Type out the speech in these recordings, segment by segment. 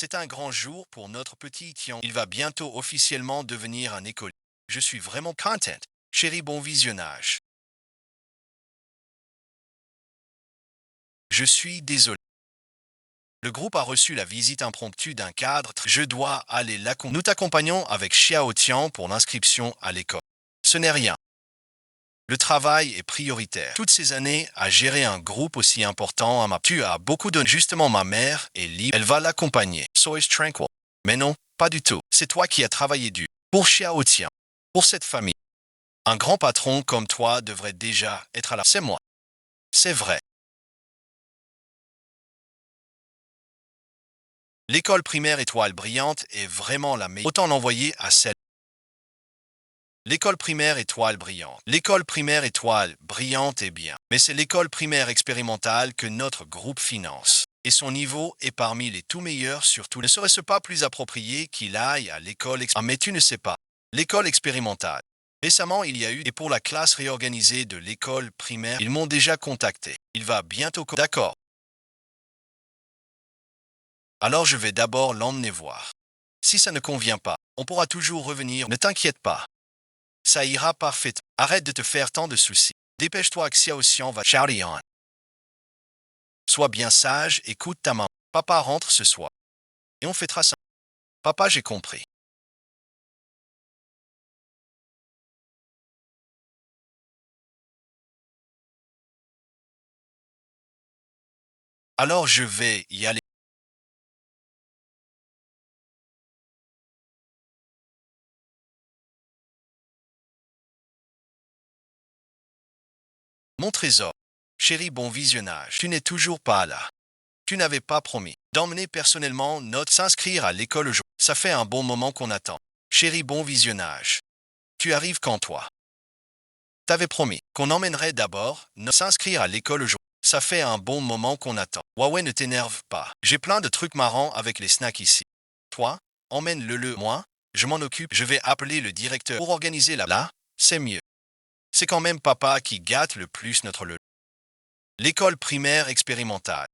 C'est un grand jour pour notre petit Tian. Il va bientôt officiellement devenir un écolier. Je suis vraiment content. Chérie, bon visionnage. Je suis désolé. Le groupe a reçu la visite impromptue d'un cadre. Je dois aller l'accompagner. Nous t'accompagnons avec Xiao Tian pour l'inscription à l'école. Ce n'est rien. Le travail est prioritaire. Toutes ces années à gérer un groupe aussi important tu as beaucoup donné. Justement, ma mère est libre. Elle va l'accompagner. Sois tranquille. Mais non, pas du tout. C'est toi qui as travaillé dur. Pour Xiao Tian. Pour cette famille. Un grand patron comme toi devrait déjà être à la... C'est moi. C'est vrai. L'école primaire étoile brillante est vraiment la meilleure. Autant l'envoyer à celle. L'école primaire étoile brillante. L'école primaire étoile brillante est bien. Mais c'est l'école primaire expérimentale que notre groupe finance. Et son niveau est parmi les tout meilleurs surtout. Ne serait-ce pas plus approprié qu'il aille à Ah mais tu ne sais pas. L'école expérimentale. Récemment, il y a eu, et pour la classe réorganisée de l'école primaire, ils m'ont déjà contacté. Il va bientôt... D'accord. Alors je vais d'abord l'emmener voir. Si ça ne convient pas, on pourra toujours revenir. Ne t'inquiète pas. Ça ira parfaitement. Arrête de te faire tant de soucis. Dépêche-toi que Xiao Xian va... Charlian. Sois bien sage, écoute ta maman. Papa rentre ce soir. Et on fêtera ça. Papa, j'ai compris. Alors je vais y aller. Mon trésor. Chérie, bon visionnage. Tu n'es toujours pas là. Tu n'avais pas promis d'emmener personnellement notre s'inscrire à l'école aujourd'hui. Ça fait un bon moment qu'on attend. Chérie, bon visionnage. Tu arrives quand toi? T'avais promis qu'on emmènerait d'abord s'inscrire à l'école aujourd'hui. Ça fait un bon moment qu'on attend. Huawei, ne t'énerve pas. J'ai plein de trucs marrants avec les snacks ici. Toi, emmène-le. Moi, je m'en occupe. Je vais appeler le directeur pour organiser la... Là, c'est mieux. C'est quand même papa qui gâte le plus notre le. L'école primaire expérimentale.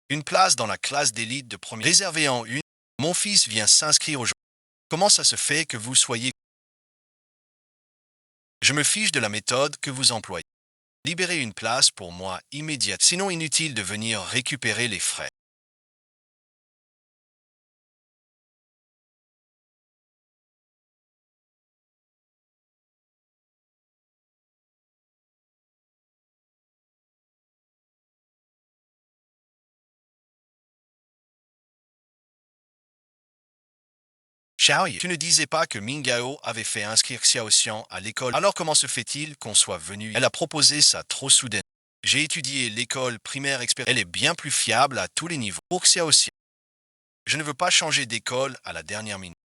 Une place dans la classe d'élite de première. Réservée en une. Mon fils vient s'inscrire aujourd'hui. Comment ça se fait que vous soyez... Je me fiche de la méthode que vous employez. Libérez une place pour moi immédiate, sinon inutile de venir récupérer les frais. Xiaoyu, tu ne disais pas que Mingao avait fait inscrire Xiaoxian à l'école. Alors comment se fait-il qu'on soit venu? Elle a proposé ça trop soudain. J'ai étudié l'école primaire expert. Elle est bien plus fiable à tous les niveaux. Pour Xiaoxian, je ne veux pas changer d'école à la dernière minute.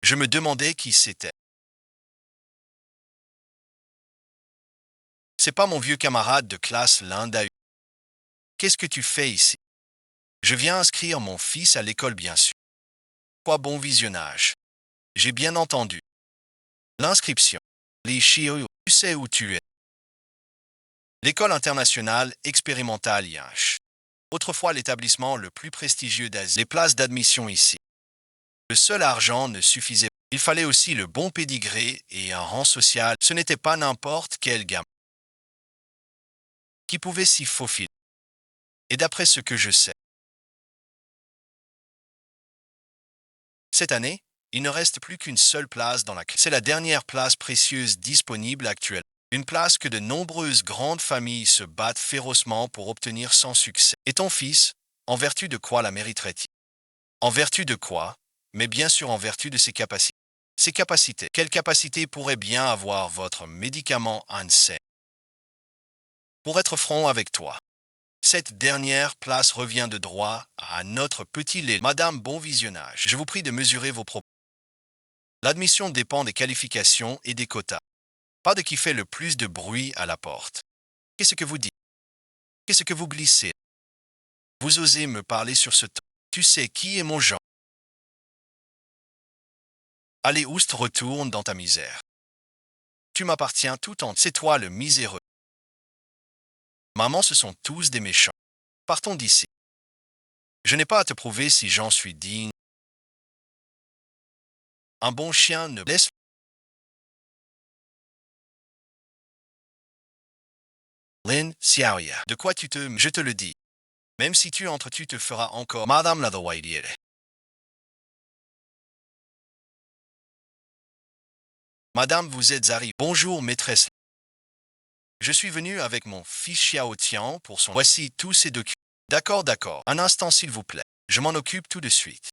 Je me demandais qui c'était. C'est pas mon vieux camarade de classe Linda. Qu'est-ce que tu fais ici? Je viens inscrire mon fils à l'école bien sûr. Quoi bon visionnage. J'ai bien entendu. L'inscription. Les Chiyo, tu sais où tu es. L'école internationale expérimentale Yinch. Autrefois l'établissement le plus prestigieux d'Asie. Les places d'admission ici. Le seul argent ne suffisait pas. Il fallait aussi le bon pédigré et un rang social. Ce n'était pas n'importe quel gamin qui pouvait s'y faufiler. Et d'après ce que je sais, cette année, il ne reste plus qu'une seule place dans la classe. C'est la dernière place précieuse disponible actuelle. Une place que de nombreuses grandes familles se battent férocement pour obtenir sans succès. Et ton fils, en vertu de quoi la mériterait-il? En vertu de quoi? Mais bien sûr en vertu de ses capacités. Ses capacités. Quelles capacités pourrait bien avoir votre médicament Hansen? Pour être franc avec toi, cette dernière place revient de droit à notre petit lait. Madame, bon visionnage. Je vous prie de mesurer vos propos. L'admission dépend des qualifications et des quotas. Pas de qui fait le plus de bruit à la porte. Qu'est-ce que vous dites? Qu'est-ce que vous glissez? Vous osez me parler sur ce ton. Tu sais qui est mon genre. Allez, oust, retourne dans ta misère. Tu m'appartiens tout entier. C'est toi le miséreux. Maman, ce sont tous des méchants. Partons d'ici. Je n'ai pas à te prouver si j'en suis digne. Un bon chien ne laisse. Lin Xiaoya. De quoi tu te... Je te le dis. Même si tu entres, tu te feras encore. Madame la Dowaïdiere. Madame, vous êtes arrivée. Bonjour, maîtresse. Je suis venu avec mon fils Xiao Tian pour son... Voici tous ces documents. D'accord, d'accord. Un instant, s'il vous plaît. Je m'en occupe tout de suite.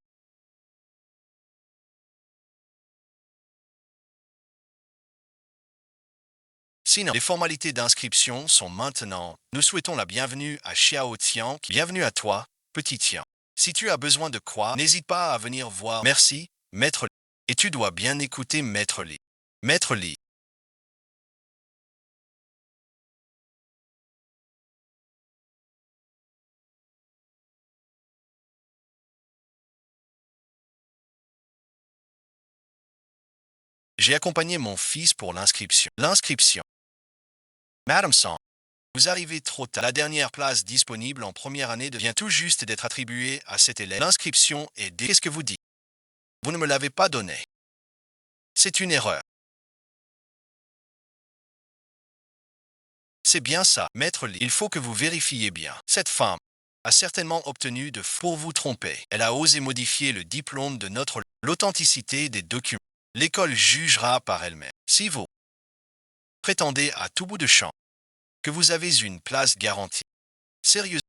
Sinon, les formalités d'inscription sont maintenant. Nous souhaitons la bienvenue à Xiao Tian. Bienvenue à toi, petit Tian. Si tu as besoin de quoi, n'hésite pas à venir voir. Merci, Maître Li. Et tu dois bien écouter Maître Li. Maître Li. J'ai accompagné mon fils pour l'inscription. L'inscription. Madame Song, vous arrivez trop tard. La dernière place disponible en première année vient tout juste d'être attribuée à cet élève. L'inscription est dé... Qu'est-ce que vous dites? Vous ne me l'avez pas donnée. C'est une erreur. C'est bien ça, Maître Li. Il faut que vous vérifiez bien. Cette femme a certainement obtenu de pour vous tromper. Elle a osé modifier le diplôme de notre... L'authenticité des documents. L'école jugera par elle-même. Si vous prétendez à tout bout de champ que vous avez une place garantie, sérieux,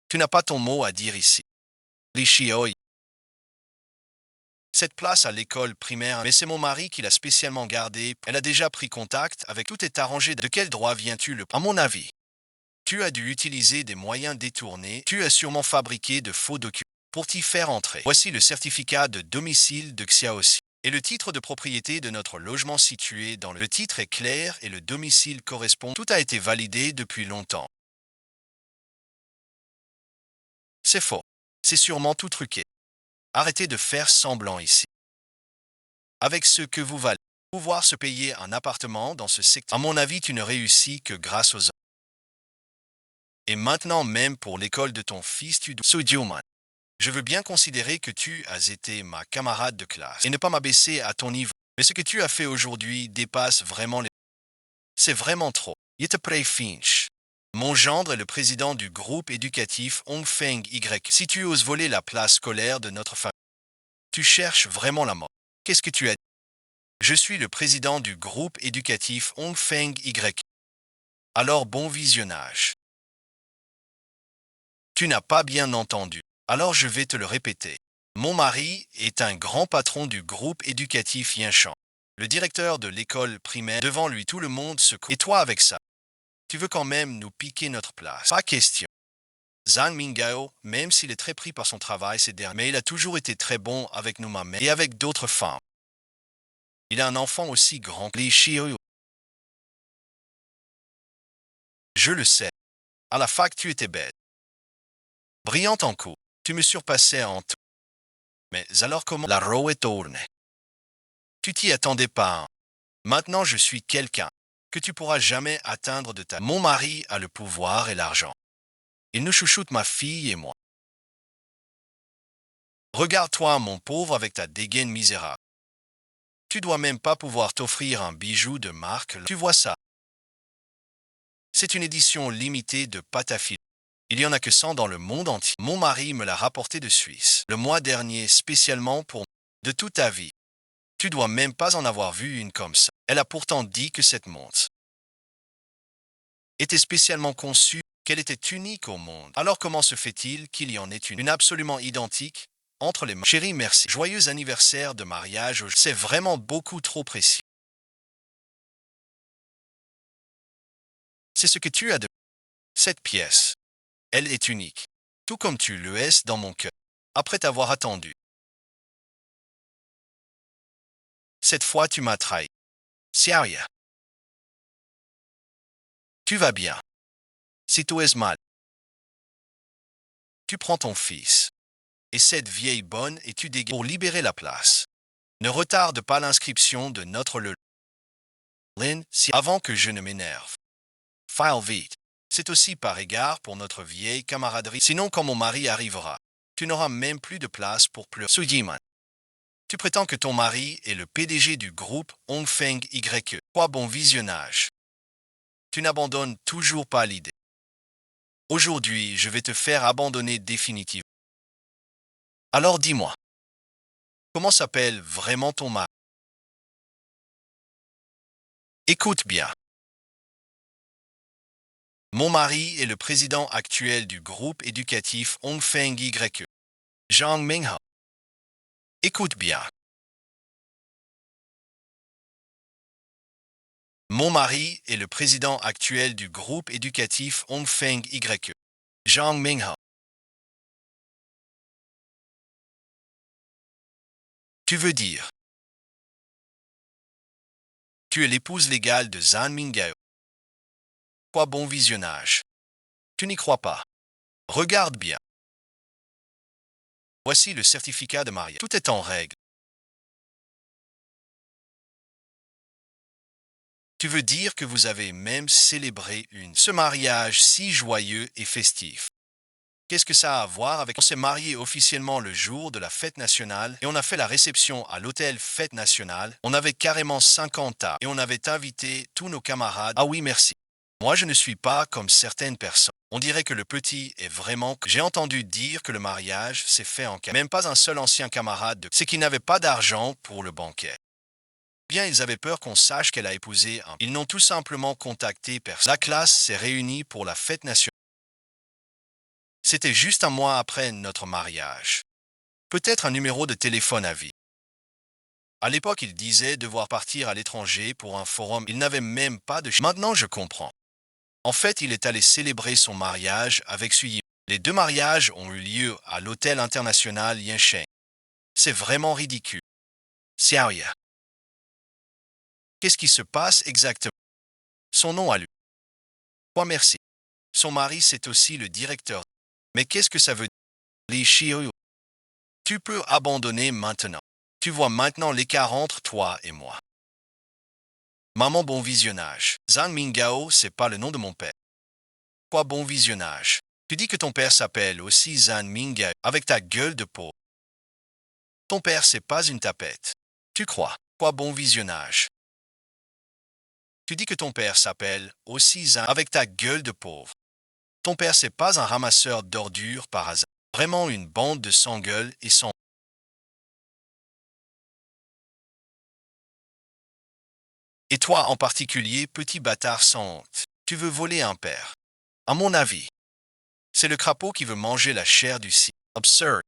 tu n'as pas ton mot à dire ici. Li Shioi. Cette place à l'école primaire, mais c'est mon mari qui l'a spécialement gardée. Elle a déjà pris contact avec tout est arrangé. De quel droit viens-tu le... À mon avis, tu as dû utiliser des moyens détournés. Tu as sûrement fabriqué de faux documents pour t'y faire entrer. Voici le certificat de domicile de Xiaoxi et le titre de propriété de notre logement situé dans le... Le titre est clair et le domicile correspond. Tout a été validé depuis longtemps. C'est faux. C'est sûrement tout truqué. Arrêtez de faire semblant ici. Avec ce que vous valez, pouvoir se payer un appartement dans ce secteur. À mon avis, tu ne réussis que grâce aux hommes. Et maintenant même pour l'école de ton fils, tu dois... Sujioman, je veux bien considérer que tu as été ma camarade de classe et ne pas m'abaisser à ton niveau. Mais ce que tu as fait aujourd'hui dépasse vraiment les... C'est vraiment trop. Yetepre Finch. Mon gendre est le président du groupe éducatif Hongfeng Y. Si tu oses voler la place scolaire de notre famille, tu cherches vraiment la mort. Qu'est-ce que tu as dit? Je suis le président du groupe éducatif Hongfeng Y. Alors bon visionnage. Tu n'as pas bien entendu. Alors je vais te le répéter. Mon mari est un grand patron du groupe éducatif Yinchan. Le directeur de l'école primaire, devant lui tout le monde se... Et toi avec ça, tu veux quand même nous piquer notre place. Pas question. Zhang Mingao, même s'il est très pris par son travail ces derniers, mais il a toujours été très bon avec nous, ma mère, et avec d'autres femmes. Il a un enfant aussi grand que Li Shiyu. Je le sais. À la fac, tu étais bête. Brillante en cours. Tu me surpassais en tout. Mais alors comment la roue est tournée? Tu t'y attendais pas, hein? Maintenant, je suis quelqu'un que tu pourras jamais atteindre de ta... Mon mari a le pouvoir et l'argent. Il nous chouchoute ma fille et moi. Regarde-toi, mon pauvre, avec ta dégaine misérable. Tu dois même pas pouvoir t'offrir un bijou de marque. Tu vois ça? C'est une édition limitée de pâte à filer. Il y en a que 100 dans le monde entier. Mon mari me l'a rapporté de Suisse le mois dernier spécialement pour de toute ta vie. Tu dois même pas en avoir vu une comme ça. Elle a pourtant dit que cette montre était spécialement conçue, qu'elle était unique au monde. Alors comment se fait-il qu'il y en ait une absolument identique entre les mains? Chérie, merci. Joyeux anniversaire de mariage. C'est vraiment beaucoup trop précis. C'est ce que tu as de cette pièce. Elle est unique, tout comme tu le es dans mon cœur. Après t'avoir attendu. Cette fois tu m'as trahi. Sérieux. Tu vas bien. Si tout est mal, tu prends ton fils. Et cette vieille bonne et tu dégages pour libérer la place. Ne retarde pas l'inscription de notre le Lynn, si avant que je ne m'énerve. File vite. C'est aussi par égard pour notre vieille camaraderie. Sinon, quand mon mari arrivera, tu n'auras même plus de place pour pleurer. Sujiman. Tu prétends que ton mari est le PDG du groupe Hongfeng YE. Quoi bon visionnage. Tu n'abandonnes toujours pas l'idée. Aujourd'hui, je vais te faire abandonner définitivement. Alors dis-moi, comment s'appelle vraiment ton mari? Écoute bien. Mon mari est le président actuel du groupe éducatif Hongfeng YE. Zhang Mingha. Écoute bien. Mon mari est le président actuel du groupe éducatif Hongfeng YE. Zhang Mingha. Tu veux dire. Tu es l'épouse légale de Zhan Mingao. Quoi bon visionnage. Tu n'y crois pas. Regarde bien. Voici le certificat de mariage. Tout est en règle. Tu veux dire que vous avez même célébré ce mariage si joyeux et festif. Qu'est-ce que ça a à voir avec... On s'est marié officiellement le jour de la fête nationale et on a fait la réception à l'hôtel Fête Nationale. On avait carrément 50 ans et on avait invité tous nos camarades. Ah oui, merci. Moi, je ne suis pas comme certaines personnes. On dirait que le petit est vraiment... J'ai entendu dire que le mariage s'est fait en... Même pas un seul ancien camarade de... C'est qu'il n'avait pas d'argent pour le banquet. Bien, ils avaient peur qu'on sache qu'elle a épousé un... Ils n'ont tout simplement contacté personne. La classe s'est réunie pour la fête nationale. C'était juste un mois après notre mariage. Peut-être un numéro de téléphone à vie. À l'époque, il disait devoir partir à l'étranger pour un forum. Il n'avait même pas de... Maintenant, je comprends. En fait, il est allé célébrer son mariage avec Suyi. Les deux mariages ont eu lieu à l'hôtel international Yansheng. C'est vraiment ridicule. Sérieux. Qu'est-ce qui se passe exactement? Son nom à lui. Quoi merci. Son mari, c'est aussi le directeur. Mais qu'est-ce que ça veut dire? Li Shiyu. Tu peux abandonner maintenant. Tu vois maintenant l'écart entre toi et moi. Maman, bon visionnage. Zhan Mingao, c'est pas le nom de mon père. Quoi bon visionnage? Tu dis que ton père s'appelle aussi Zhan Mingao avec ta gueule de peau. Ton père, c'est pas une tapette. Tu crois? Quoi bon visionnage? Tu dis que ton père s'appelle aussi Zhan avec ta gueule de pauvre. Ton père, c'est pas un ramasseur d'ordures par hasard. Vraiment une bande de sans-gueule et sans... Et toi en particulier, petit bâtard sans honte. Tu veux voler un père. À mon avis, c'est le crapaud qui veut manger la chair du cidre. Absurde.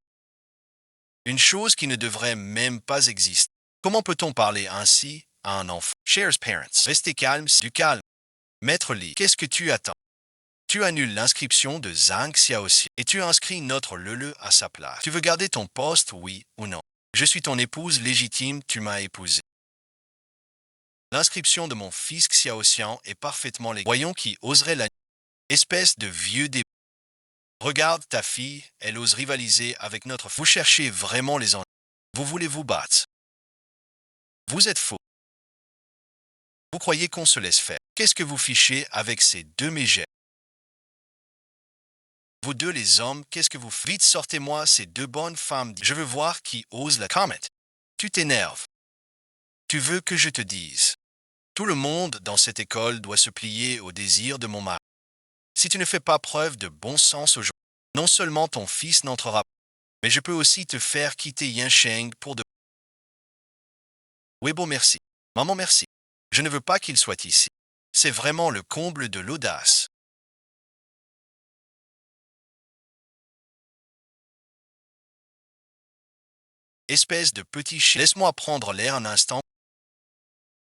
Une chose qui ne devrait même pas exister. Comment peut-on parler ainsi à un enfant? Chers parents, restez calmes, du calme. Maître Li, qu'est-ce que tu attends? Tu annules l'inscription de Zhang Xiaoxi et tu inscris notre Lele à sa place. Tu veux garder ton poste, oui ou non? Je suis ton épouse légitime, tu m'as épousé. L'inscription de mon fils Xiaoxian est parfaitement légale. Voyons qui oserait la... Espèce de vieux dé... Regarde ta fille, elle ose rivaliser avec notre... Vous cherchez vraiment les ennuis. Vous voulez vous battre. Vous êtes faux. Vous croyez qu'on se laisse faire. Qu'est-ce que vous fichez avec ces deux mégères? Vous deux les hommes, qu'est-ce que vous faites? Vite sortez-moi ces deux bonnes femmes. Je veux voir qui ose la comment. Tu t'énerves. Tu veux que je te dise. Tout le monde dans cette école doit se plier au désir de mon mari. Si tu ne fais pas preuve de bon sens aujourd'hui, non seulement ton fils n'entrera pas, mais je peux aussi te faire quitter Yansheng pour de... Weibo merci. Maman merci. Je ne veux pas qu'il soit ici. C'est vraiment le comble de l'audace. Espèce de petit chien. Laisse-moi prendre l'air un instant.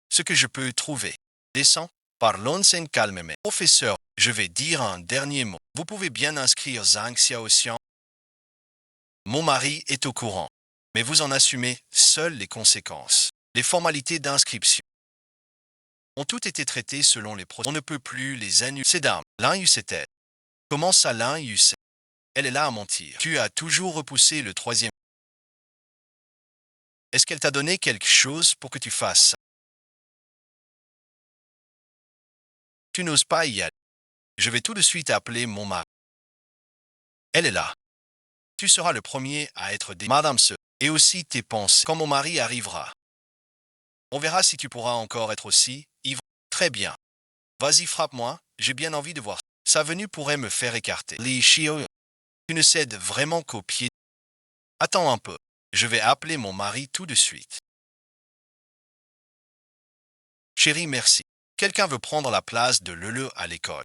Ce que je peux trouver. Descends. Parlons calmement. Professeur, je vais dire un dernier mot. Vous pouvez bien inscrire Zhang Xiaoxian. Mon mari est au courant, mais vous en assumez seules les conséquences. Les formalités d'inscription ont toutes été traitées selon les procédures. On ne peut plus les annuler. C'est d'armes. L'un eut cette aide. Comment ça l'un eut cette? Elle est là à mentir. Tu as toujours repoussé le troisième. Est-ce qu'elle t'a donné quelque chose pour que tu fasses ça? Tu n'oses pas y aller. Je vais tout de suite appeler mon mari. Elle est là. Tu seras le premier à être Madame Se. Et aussi tes pensées. Quand mon mari arrivera, on verra si tu pourras encore être aussi ivre. Très bien. Vas-y, frappe-moi. J'ai bien envie de voir. Sa venue pourrait me faire écarter. Li Shio, tu ne cèdes vraiment qu'au pied. Attends un peu. Je vais appeler mon mari tout de suite. Chérie, merci. Quelqu'un veut prendre la place de Lele à l'école.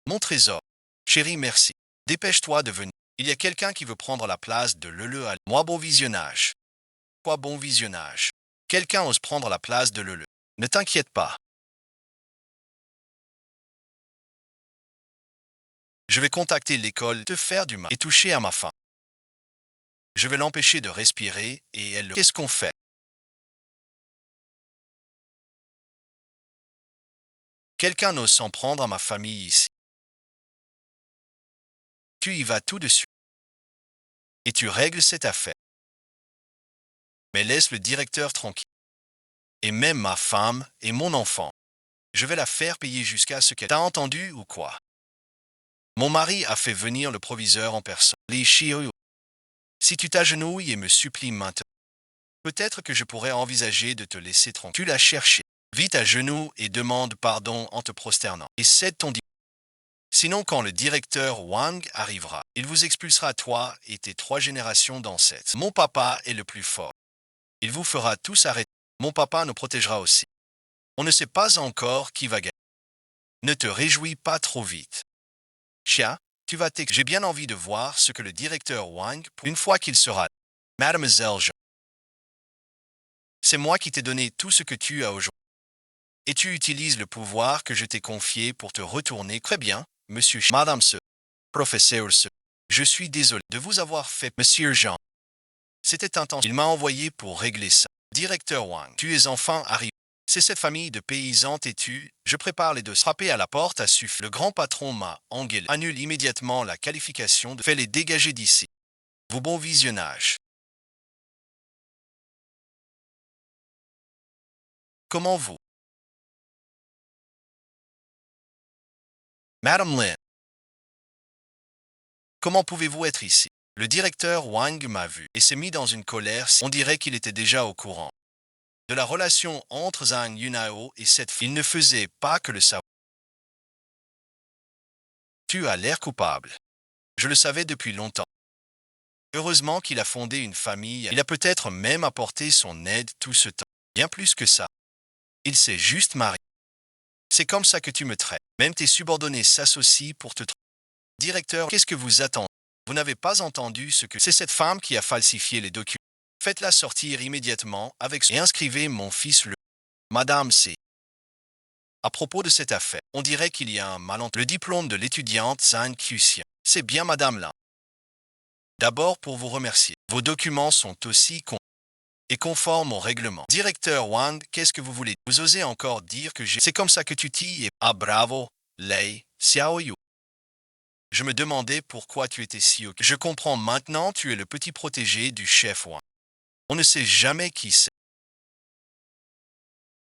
Mon trésor. Chérie, merci. Dépêche-toi de venir. Il y a quelqu'un qui veut prendre la place de Lele à... Moi, bon visionnage. Quoi, bon visionnage? Quelqu'un ose prendre la place de Lele. Ne t'inquiète pas. Je vais contacter l'école, te faire du mal et toucher à ma femme. Je vais l'empêcher de respirer et elle... Qu'est-ce qu'on fait? Quelqu'un ose s'en prendre à ma famille ici. Tu y vas tout de suite. Et tu règles cette affaire. Mais laisse le directeur tranquille. Et même ma femme et mon enfant. Je vais la faire payer jusqu'à ce qu'elle... T'as entendu ou quoi? Mon mari a fait venir le proviseur en personne. Li Shiu. Si tu t'agenouilles et me supplies maintenant, peut-être que je pourrais envisager de te laisser tranquille. Tu l'as cherché. Vite à genoux et demande pardon en te prosternant. Et cède ton diplôme. Sinon, quand le directeur Wang arrivera, il vous expulsera toi et tes 3 générations d'ancêtres. Mon papa est le plus fort. Il vous fera tous arrêter. Mon papa nous protégera aussi. On ne sait pas encore qui va gagner. Ne te réjouis pas trop vite. Chia, tu vas J'ai bien envie de voir ce que le directeur Wang, une fois qu'il sera là. Mademoiselle Jean, c'est moi qui t'ai donné tout ce que tu as aujourd'hui. Et tu utilises le pouvoir que je t'ai confié pour te retourner. Très bien, monsieur Madame Se, professeur Se. Je suis désolé de vous avoir fait, monsieur Jean. C'était intense. Il m'a envoyé pour régler ça. Directeur Wang, tu es enfin arrivé. C'est cette famille de paysans têtus. Je prépare les deux. Frapper à la porte a suffi. Le grand patron m'a engueulé. Annule immédiatement la qualification de... Fais-les dégager d'ici. Vous bon visionnage. Comment vous? Madame Lin, comment pouvez-vous être ici? Le directeur Wang m'a vu et s'est mis dans une colère. On dirait qu'il était déjà au courant de la relation entre Zhang Yunao et cette fille. Il ne faisait pas que le savoir. Tu as l'air coupable. Je le savais depuis longtemps. Heureusement qu'il a fondé une famille. Il a peut-être même apporté son aide tout ce temps. Bien plus que ça. Il s'est juste marié. C'est comme ça que tu me traites. Même tes subordonnés s'associent pour te tromper. Directeur, qu'est-ce que vous attendez? Vous n'avez pas entendu ce que... C'est cette femme qui a falsifié les documents. Faites-la sortir immédiatement avec... Et inscrivez mon fils le... Madame C. À propos de cette affaire, on dirait qu'il y a un malentendu. Le diplôme de l'étudiante Zhang Qiuxian. C'est bien madame là. D'abord pour vous remercier. Vos documents sont aussi et conformes au règlement. Directeur Wang, qu'est-ce que vous voulez? Vous osez encore dire que j'ai... C'est comme ça que tu t'y es... Ah bravo, Lei Xiaoyu. Je me demandais pourquoi tu étais si occupé. Je comprends maintenant, tu es le petit protégé du chef Wang. On ne sait jamais qui c'est.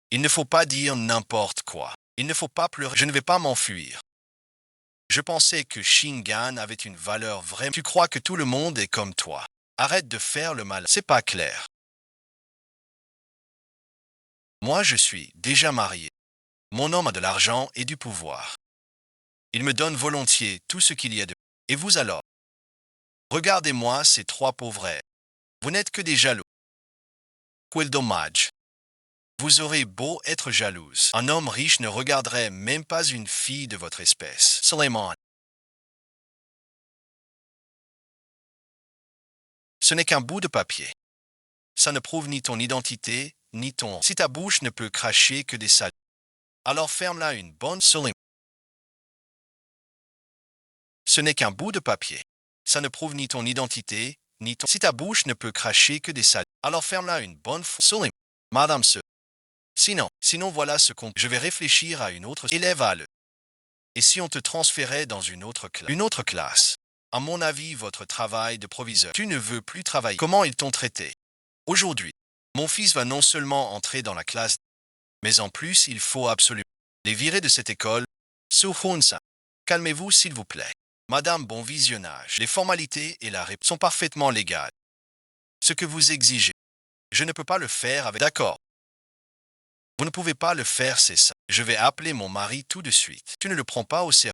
Il ne faut pas dire n'importe quoi. Il ne faut pas pleurer. Je ne vais pas m'enfuir. Je pensais que Shingan avait une valeur vraie. Tu crois que tout le monde est comme toi. Arrête de faire le mal. C'est pas clair. Moi, je suis déjà marié. Mon homme a de l'argent et du pouvoir. Il me donne volontiers tout ce qu'il y a de... Et vous alors? Regardez-moi ces 3 pauvres. Vous n'êtes que des jaloux. Quel dommage. Vous aurez beau être jalouse. Un homme riche ne regarderait même pas une fille de votre espèce. Suleiman. Ce n'est qu'un bout de papier. Ça ne prouve ni ton identité, ni ton... Si ta bouche ne peut cracher que des sales, alors ferme-la une bonne solide. Ce n'est qu'un bout de papier. Ça ne prouve ni ton identité, ni ton... Si ta bouche ne peut cracher que des sales, alors ferme-la une bonne fois. Solide. Madame ce. Sinon voilà ce qu'on... Je vais réfléchir à une autre... Élève à le. Et si on te transférait dans une autre classe? Une autre classe. À mon avis, votre travail de proviseur. Tu ne veux plus travailler. Comment ils t'ont traité? Aujourd'hui, mon fils va non seulement entrer dans la classe, mais en plus, il faut absolument les virer de cette école. Suhunsa. Calmez-vous, s'il vous plaît. Madame, bon visionnage. Les formalités et la réponse sont parfaitement légales. Ce que vous exigez, je ne peux pas le faire avec... D'accord. Vous ne pouvez pas le faire, c'est ça. Je vais appeler mon mari tout de suite. Tu ne le prends pas au sérieux.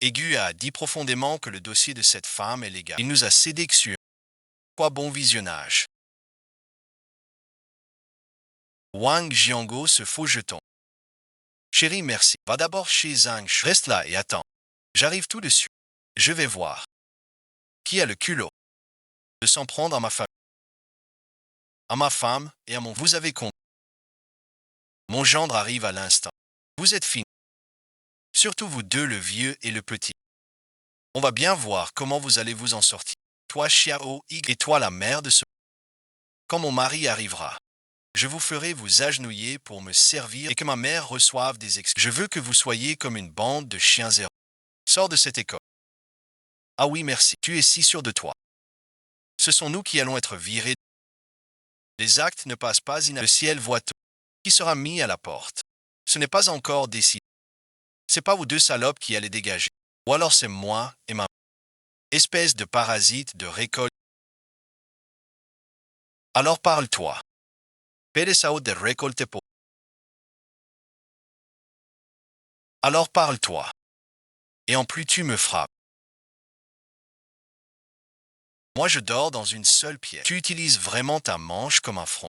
Aigu a dit profondément que le dossier de cette femme est légal. Il nous a cédé sur... Quoi bon visionnage. Wang Jiango se faux jeton. Chérie, merci. Va d'abord chez Zhang Shu. Reste là et attends. J'arrive tout de suite. Je vais voir. Qui a le culot de s'en prendre à ma femme et à mon... Vous avez compris. Mon gendre arrive à l'instant. Vous êtes finis. Surtout vous deux, le vieux et le petit. On va bien voir comment vous allez vous en sortir. Toi, Xiao Yig, et toi, la mère de ce... Quand mon mari arrivera, je vous ferai vous agenouiller pour me servir et que ma mère reçoive des excuses. Je veux que vous soyez comme une bande de chiens errants. Sors de cette école. Ah oui, merci. Tu es si sûr de toi. Ce sont nous qui allons être virés. Les actes ne passent pas Le ciel voit tout. Qui sera mis à la porte? Ce n'est pas encore décidé. C'est pas vous deux salopes qui allez dégager. Ou alors c'est moi et ma espèce de parasite de récolte. Alors parle-toi. Pedesao de récolte pour. Alors parle-toi. Et en plus tu me frappes. Moi je dors dans une seule pièce. Tu utilises vraiment ta manche comme un front.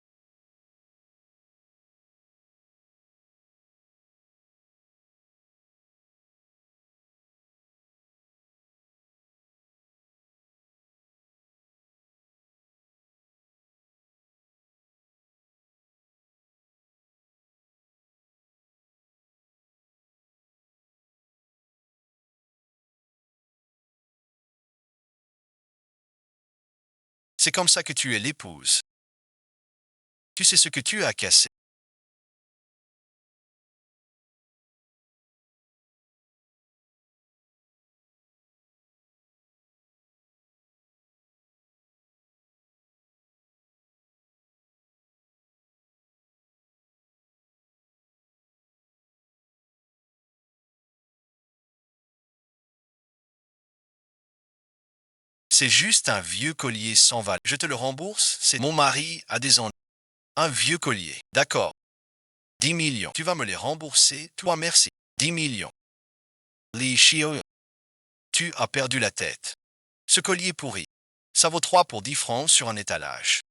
C'est comme ça que tu es l'épouse. Tu sais ce que tu as cassé. C'est juste un vieux collier sans valeur. Je te le rembourse, c'est mon mari a des ennuis. Un vieux collier. D'accord. 10 millions. Tu vas me les rembourser. Toi, merci. 10 millions. Li Shio. Tu as perdu la tête. Ce collier pourri. Ça vaut 3 pour 10 francs sur un étalage.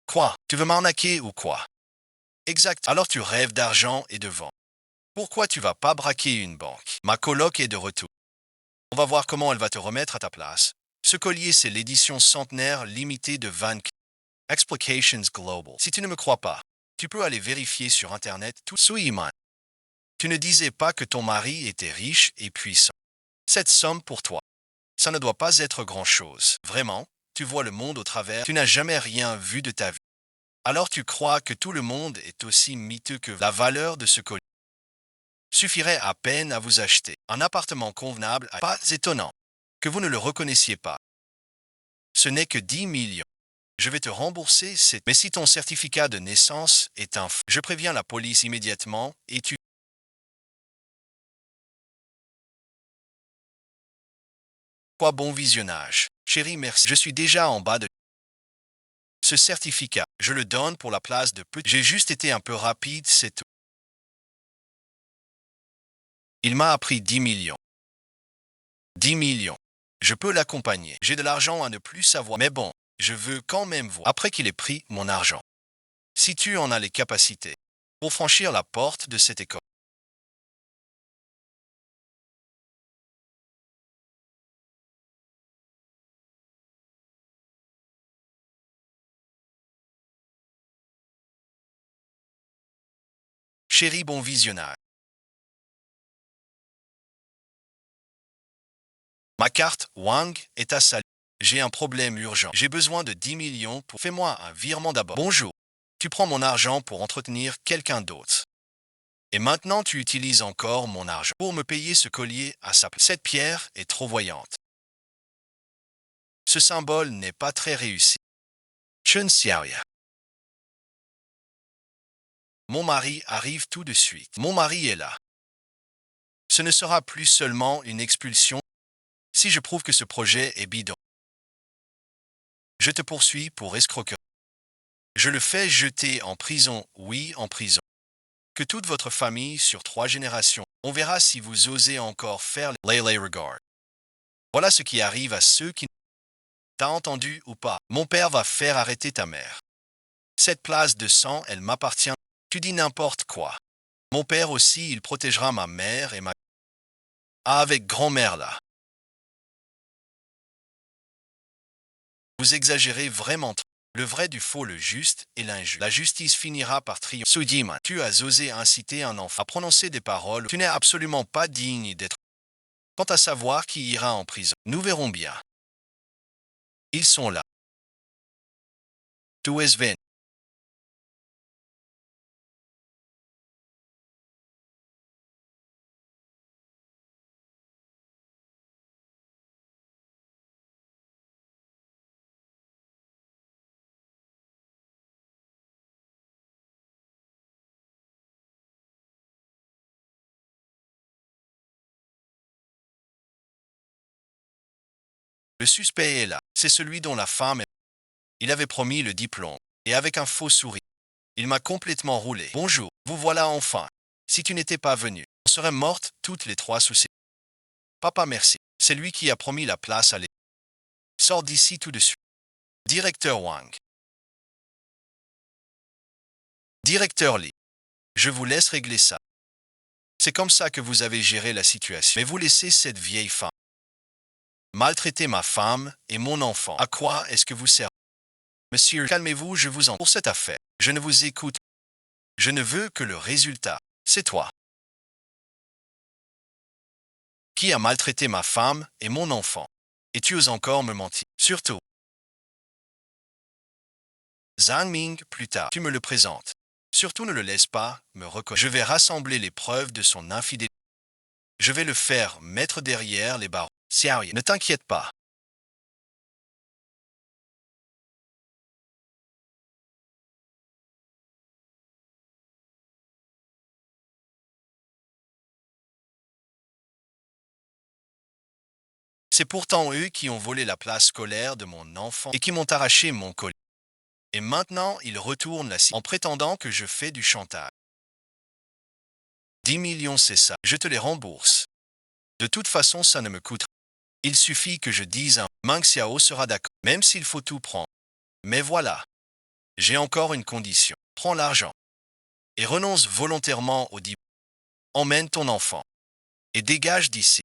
Quoi? Tu veux m'arnaquer ou quoi? Exact. Alors tu rêves d'argent et de vent. Pourquoi tu vas pas braquer une banque? Ma coloc est de retour. On va voir comment elle va te remettre à ta place. Ce collier, c'est l'édition centenaire limitée de Van Explications Global. Si tu ne me crois pas, tu peux aller vérifier sur Internet tout. Suiman. Tu ne disais pas que ton mari était riche et puissant. Cette somme pour toi, ça ne doit pas être grand-chose. Vraiment, tu vois le monde au travers. Tu n'as jamais rien vu de ta vie. Alors tu crois que tout le monde est aussi miteux que la valeur de ce collier suffirait à peine à vous acheter un appartement convenable. Pas étonnant que vous ne le reconnaissiez pas. Ce n'est que 10 millions. Je vais te rembourser, mais si ton certificat de naissance est un je préviens la police immédiatement et tu... Quoi bon visionnage. Chérie, merci. Je suis déjà en bas de... Ce certificat, je le donne pour la place de petit. J'ai juste été un peu rapide, c'est tout. Il m'a appris 10 millions. 10 millions. Je peux l'accompagner. J'ai de l'argent à ne plus savoir. Mais bon, je veux quand même voir. Après qu'il ait pris mon argent. Si tu en as les capacités. pour franchir la porte de cette école. Chérie, bon visionnage. Ma carte Wang est à salut. J'ai un problème urgent. J'ai besoin de 10 millions pour... Fais-moi un virement d'abord. Bonjour. Tu prends mon argent pour entretenir quelqu'un d'autre. Et maintenant tu utilises encore mon argent pour me payer ce collier à sa place. Cette pierre est trop voyante. Ce symbole n'est pas très réussi. Je ne sais rien. Mon mari arrive tout de suite. Mon mari est là. Ce ne sera plus seulement une expulsion si je prouve que ce projet est bidon. Je te poursuis pour escroquerie. Je le fais jeter en prison, oui, en prison. Que toute votre famille sur 3 générations. On verra si vous osez encore faire les regards. Voilà ce qui arrive à ceux qui... T'as entendu ou pas? Mon père va faire arrêter ta mère. Cette place de sang, elle m'appartient. Tu dis n'importe quoi. Mon père aussi, il protégera ma mère et ma... Ah, avec grand-mère là. Vous exagérez vraiment trop. Le vrai du faux, le juste et l'injuste. La justice finira par triompher. Sujima, tu as osé inciter un enfant à prononcer des paroles. Tu n'es absolument pas digne d'être... Quant à savoir qui ira en prison, nous verrons bien. Ils sont là. Tu es vain. Le suspect est là. C'est celui dont la femme est... Il avait promis le diplôme. Et avec un faux sourire. Il m'a complètement roulé. Bonjour, vous voilà enfin. Si tu n'étais pas venu, on serait mortes toutes les 3 sous ses... Papa merci. C'est lui qui a promis la place à l'école. Sors d'ici tout de suite. Directeur Wang. Directeur Lee. Je vous laisse régler ça. C'est comme ça que vous avez géré la situation. Mais vous laissez cette vieille femme maltraiter ma femme et mon enfant. À quoi est-ce que vous servez? Monsieur, calmez-vous, je vous en... Pour cette affaire, je ne vous écoute. Je ne veux que le résultat. C'est toi. Qui a maltraité ma femme et mon enfant? Et tu oses encore me mentir. Surtout. Zhang Ming, plus tard, tu me le présentes. Surtout ne le laisse pas me reconnaître. Je vais rassembler les preuves de son infidélité. Je vais le faire mettre derrière les barreaux. Sérieux, ne t'inquiète pas. C'est pourtant eux qui ont volé la place scolaire de mon enfant et qui m'ont arraché mon collier. Et maintenant, ils retournent la en prétendant que je fais du chantage. 10 millions, c'est ça. Je te les rembourse. De toute façon, ça ne me coûte rien. Il suffit que je dise un Meng Xiao sera d'accord, même s'il faut tout prendre. Mais voilà. J'ai encore une condition. Prends l'argent. Et renonce volontairement au diplôme. Emmène ton enfant. Et dégage d'ici.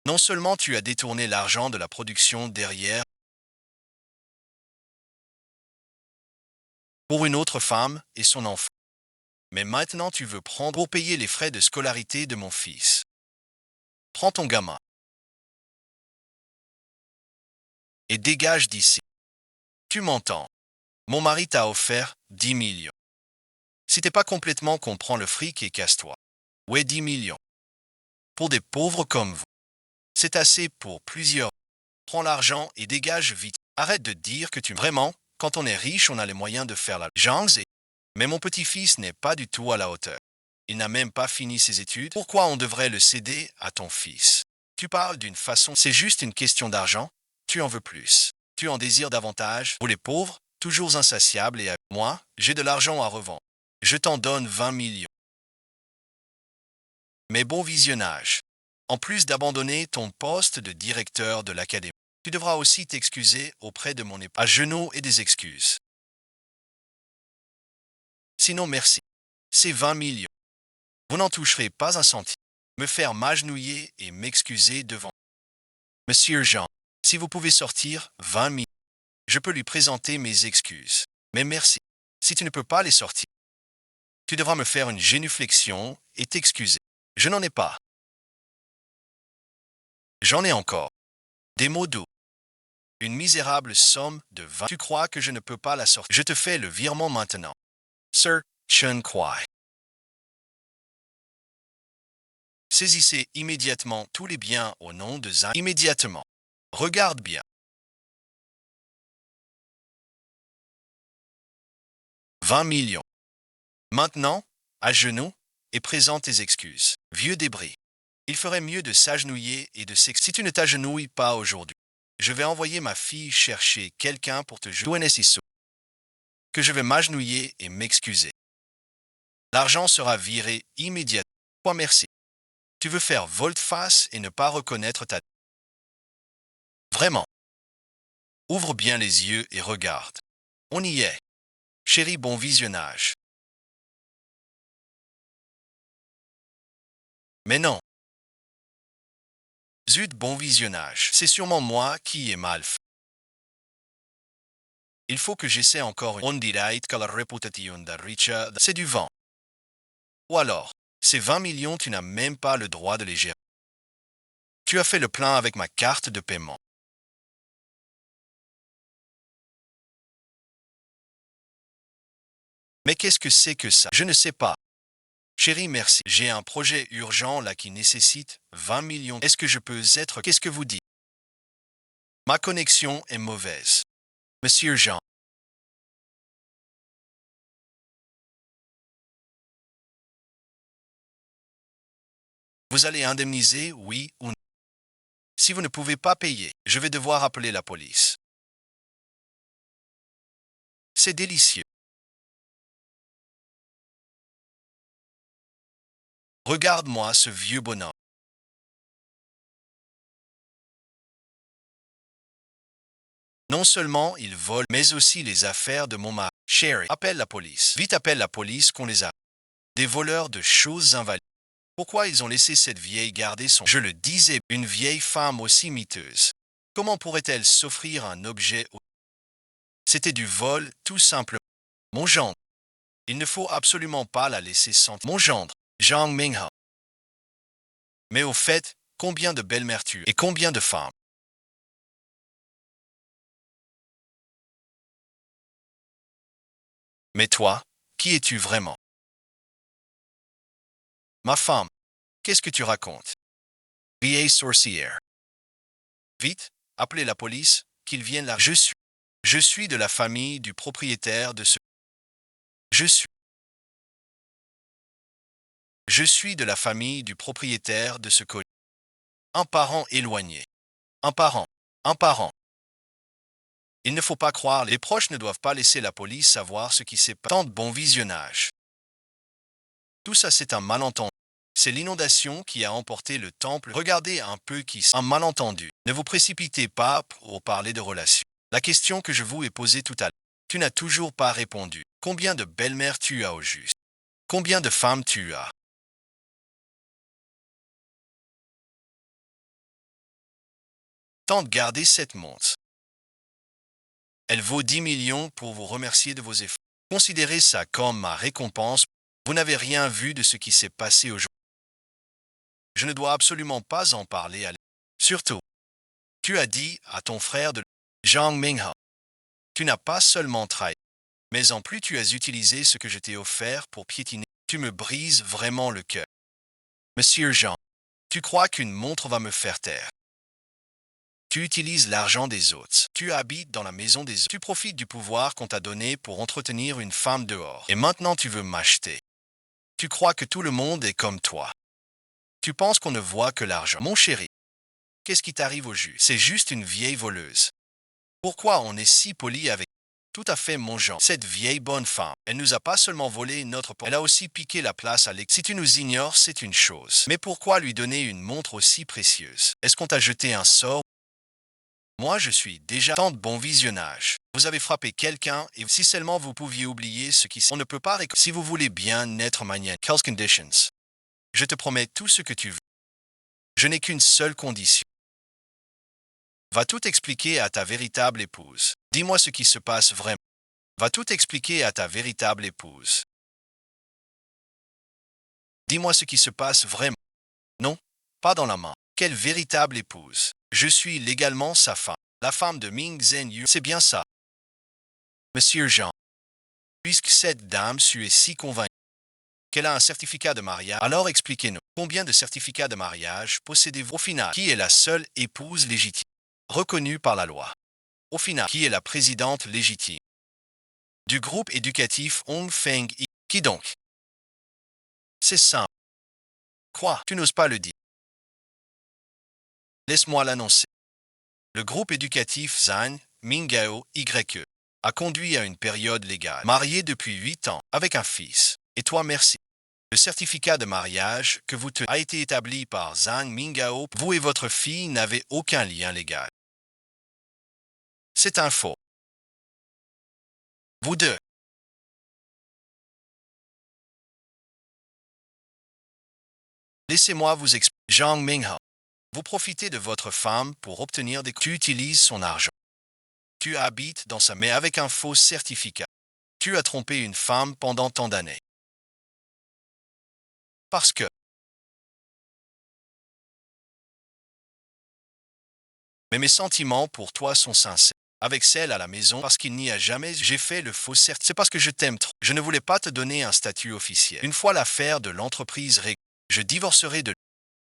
Non seulement tu as détourné l'argent de la production derrière pour une autre femme et son enfant, mais maintenant tu veux prendre pour payer les frais de scolarité de mon fils. Prends ton gamin. Et dégage d'ici. Tu m'entends? Mon mari t'a offert 10 millions. Si t'es pas complètement comprends le fric et casse-toi. Ouais, 10 millions. Pour des pauvres comme vous. C'est assez pour plusieurs. Prends l'argent et dégage vite. Arrête de dire que tu... Vraiment, quand on est riche, on a les moyens de faire la... Zhang. Mais mon petit-fils n'est pas du tout à la hauteur. Il n'a même pas fini ses études. Pourquoi on devrait le céder à ton fils? Tu parles d'une façon... C'est juste une question d'argent. Tu en veux plus. Tu en désires davantage. Pour les pauvres, toujours insatiables et à... Moi, j'ai de l'argent à revendre. Je t'en donne 20 millions. Mais bon visionnage. En plus d'abandonner ton poste de directeur de l'académie, tu devras aussi t'excuser auprès de mon époux. À genoux et des excuses. Sinon, merci. c'est 20 millions. Vous n'en toucherez pas un centime. Me faire m'agenouiller et m'excuser devant Monsieur Jean. Si vous pouvez sortir 20 millions, je peux lui présenter mes excuses. Mais merci. Si tu ne peux pas les sortir, tu devras me faire une génuflexion et t'excuser. Je n'en ai pas. J'en ai encore. Des mots doux. Une misérable somme de 20. Tu crois que je ne peux pas la sortir? Je te fais le virement maintenant. Sir Chen Kwai. Saisissez immédiatement tous les biens au nom de Zhang. Immédiatement. Regarde bien. 20 millions. Maintenant, à genoux, et présente tes excuses. Vieux débris. Il ferait mieux de s'agenouiller et de s'excuser. Si tu ne t'agenouilles pas aujourd'hui, je vais envoyer ma fille chercher quelqu'un pour te juger. Que je vais m'agenouiller et m'excuser. L'argent sera viré immédiatement. Toi, merci. Tu veux faire volte-face et ne pas reconnaître ta... Vraiment. Ouvre bien les yeux et regarde. On y est. Chérie, bon visionnage. Mais non. Zut, bon visionnage. C'est sûrement moi qui ai mal fait. Il faut que j'essaie encore une... On dirait que la réputation de Richard, c'est du vent. Ou alors, ces 20 millions, tu n'as même pas le droit de les gérer. Tu as fait le plein avec ma carte de paiement. Mais qu'est-ce que c'est que ça? Je ne sais pas. Chérie, merci. J'ai un projet urgent là qui nécessite 20 millions. Est-ce que je peux être... Qu'est-ce que vous dites? Ma connexion est mauvaise. Monsieur Jean. Vous allez indemniser, oui ou non? Si vous ne pouvez pas payer, je vais devoir appeler la police. C'est délicieux. Regarde-moi ce vieux bonhomme. Non seulement il vole, mais aussi les affaires de mon mari. Sherry, appelle la police. Vite appelle la police qu'on les a. Des voleurs de choses invalides. Pourquoi ils ont laissé cette vieille garder son... Je le disais, une vieille femme aussi miteuse. Comment pourrait-elle s'offrir un objet C'était du vol, tout simplement. Mon gendre. Il ne faut absolument pas la laisser sentir. Mon gendre, Zhang Mingha. Mais au fait, combien de belles-mères tu es et combien de femmes? Mais toi, qui es-tu vraiment? Ma femme, qu'est-ce que tu racontes? Vieille sorcière. Vite, appelez la police, qu'ils viennent là. Je suis de la famille du propriétaire de ce... Je suis. Je suis de la famille du propriétaire de ce colis. Un parent éloigné. Un parent. Un parent. Il ne faut pas croire, les proches ne doivent pas laisser la police savoir ce qui s'est passé. Tant de bon visionnage. Tout ça, c'est un malentendu. C'est l'inondation qui a emporté le temple. Regardez un peu qui... Un malentendu. Ne vous précipitez pas pour parler de relations. La question que je vous ai posée tout à l'heure. Tu n'as toujours pas répondu. Combien de belles-mères tu as au juste? Combien de femmes tu as? Tente de garder cette montre. Elle vaut 10 millions pour vous remercier de vos efforts. Considérez ça comme ma récompense. Vous n'avez rien vu de ce qui s'est passé aujourd'hui. Je ne dois absolument pas en parler à l'école. Surtout, tu as dit à ton frère de Zhang Mingha. Tu n'as pas seulement trahi, mais en plus tu as utilisé ce que je t'ai offert pour piétiner. Tu me brises vraiment le cœur. Monsieur Jean, tu crois qu'une montre va me faire taire? Tu utilises l'argent des autres. Tu habites dans la maison des autres. Tu profites du pouvoir qu'on t'a donné pour entretenir une femme dehors. Et maintenant tu veux m'acheter. Tu crois que tout le monde est comme toi. Tu penses qu'on ne voit que l'argent. Mon chéri, qu'est-ce qui t'arrive au jus? C'est juste une vieille voleuse. Pourquoi on est si poli avec... Tout à fait mon genre. Cette vieille bonne femme, elle nous a pas seulement volé notre... Elle a aussi piqué la place à l'ex... Si tu nous ignores, c'est une chose. Mais pourquoi lui donner une montre aussi précieuse? Est-ce qu'on t'a jeté un sort? Moi, je suis déjà tant de bon visionnage. Vous avez frappé quelqu'un et si seulement vous pouviez oublier ce qui... On ne peut pas... Si vous voulez bien être manière... Quelles conditions? Je te promets tout ce que tu veux. Je n'ai qu'une seule condition. Va tout expliquer à ta véritable épouse. Dis-moi ce qui se passe vraiment. Va tout expliquer à ta véritable épouse. Dis-moi ce qui se passe vraiment. Non, pas dans la main. Quelle véritable épouse. Je suis légalement sa femme. La femme de Ming Zhenyu. C'est bien ça. Monsieur Jean, puisque cette dame est si convaincue qu'elle a un certificat de mariage, alors expliquez-nous. Combien de certificats de mariage possédez-vous au final? Qui est la seule épouse légitime, reconnue par la loi? Au final, qui est la présidente légitime du groupe éducatif Hong Feng Yi? Qui donc? C'est simple. Quoi? Tu n'oses pas le dire. Laisse-moi l'annoncer. Le groupe éducatif Zhan Mingao YE a conduit à une période légale, marié depuis 8 ans, avec un fils. Et toi, merci. Le certificat de mariage que vous tenez a été établi par Zhang Mingao. Vous et votre fille n'avez aucun lien légal. C'est un faux. Vous deux. Laissez-moi vous expliquer. Zhang Minghao. Vous profitez de votre femme pour obtenir des... Tu utilises son argent. Tu habites dans sa... mais avec un faux certificat. Tu as trompé une femme pendant tant d'années. Parce que... Mais mes sentiments pour toi sont sincères. Avec celle à la maison, parce qu'il n'y a jamais... J'ai fait le faux certificat. C'est parce que je t'aime trop. Je ne voulais pas te donner un statut officiel. Une fois l'affaire de l'entreprise réglée, je divorcerai de...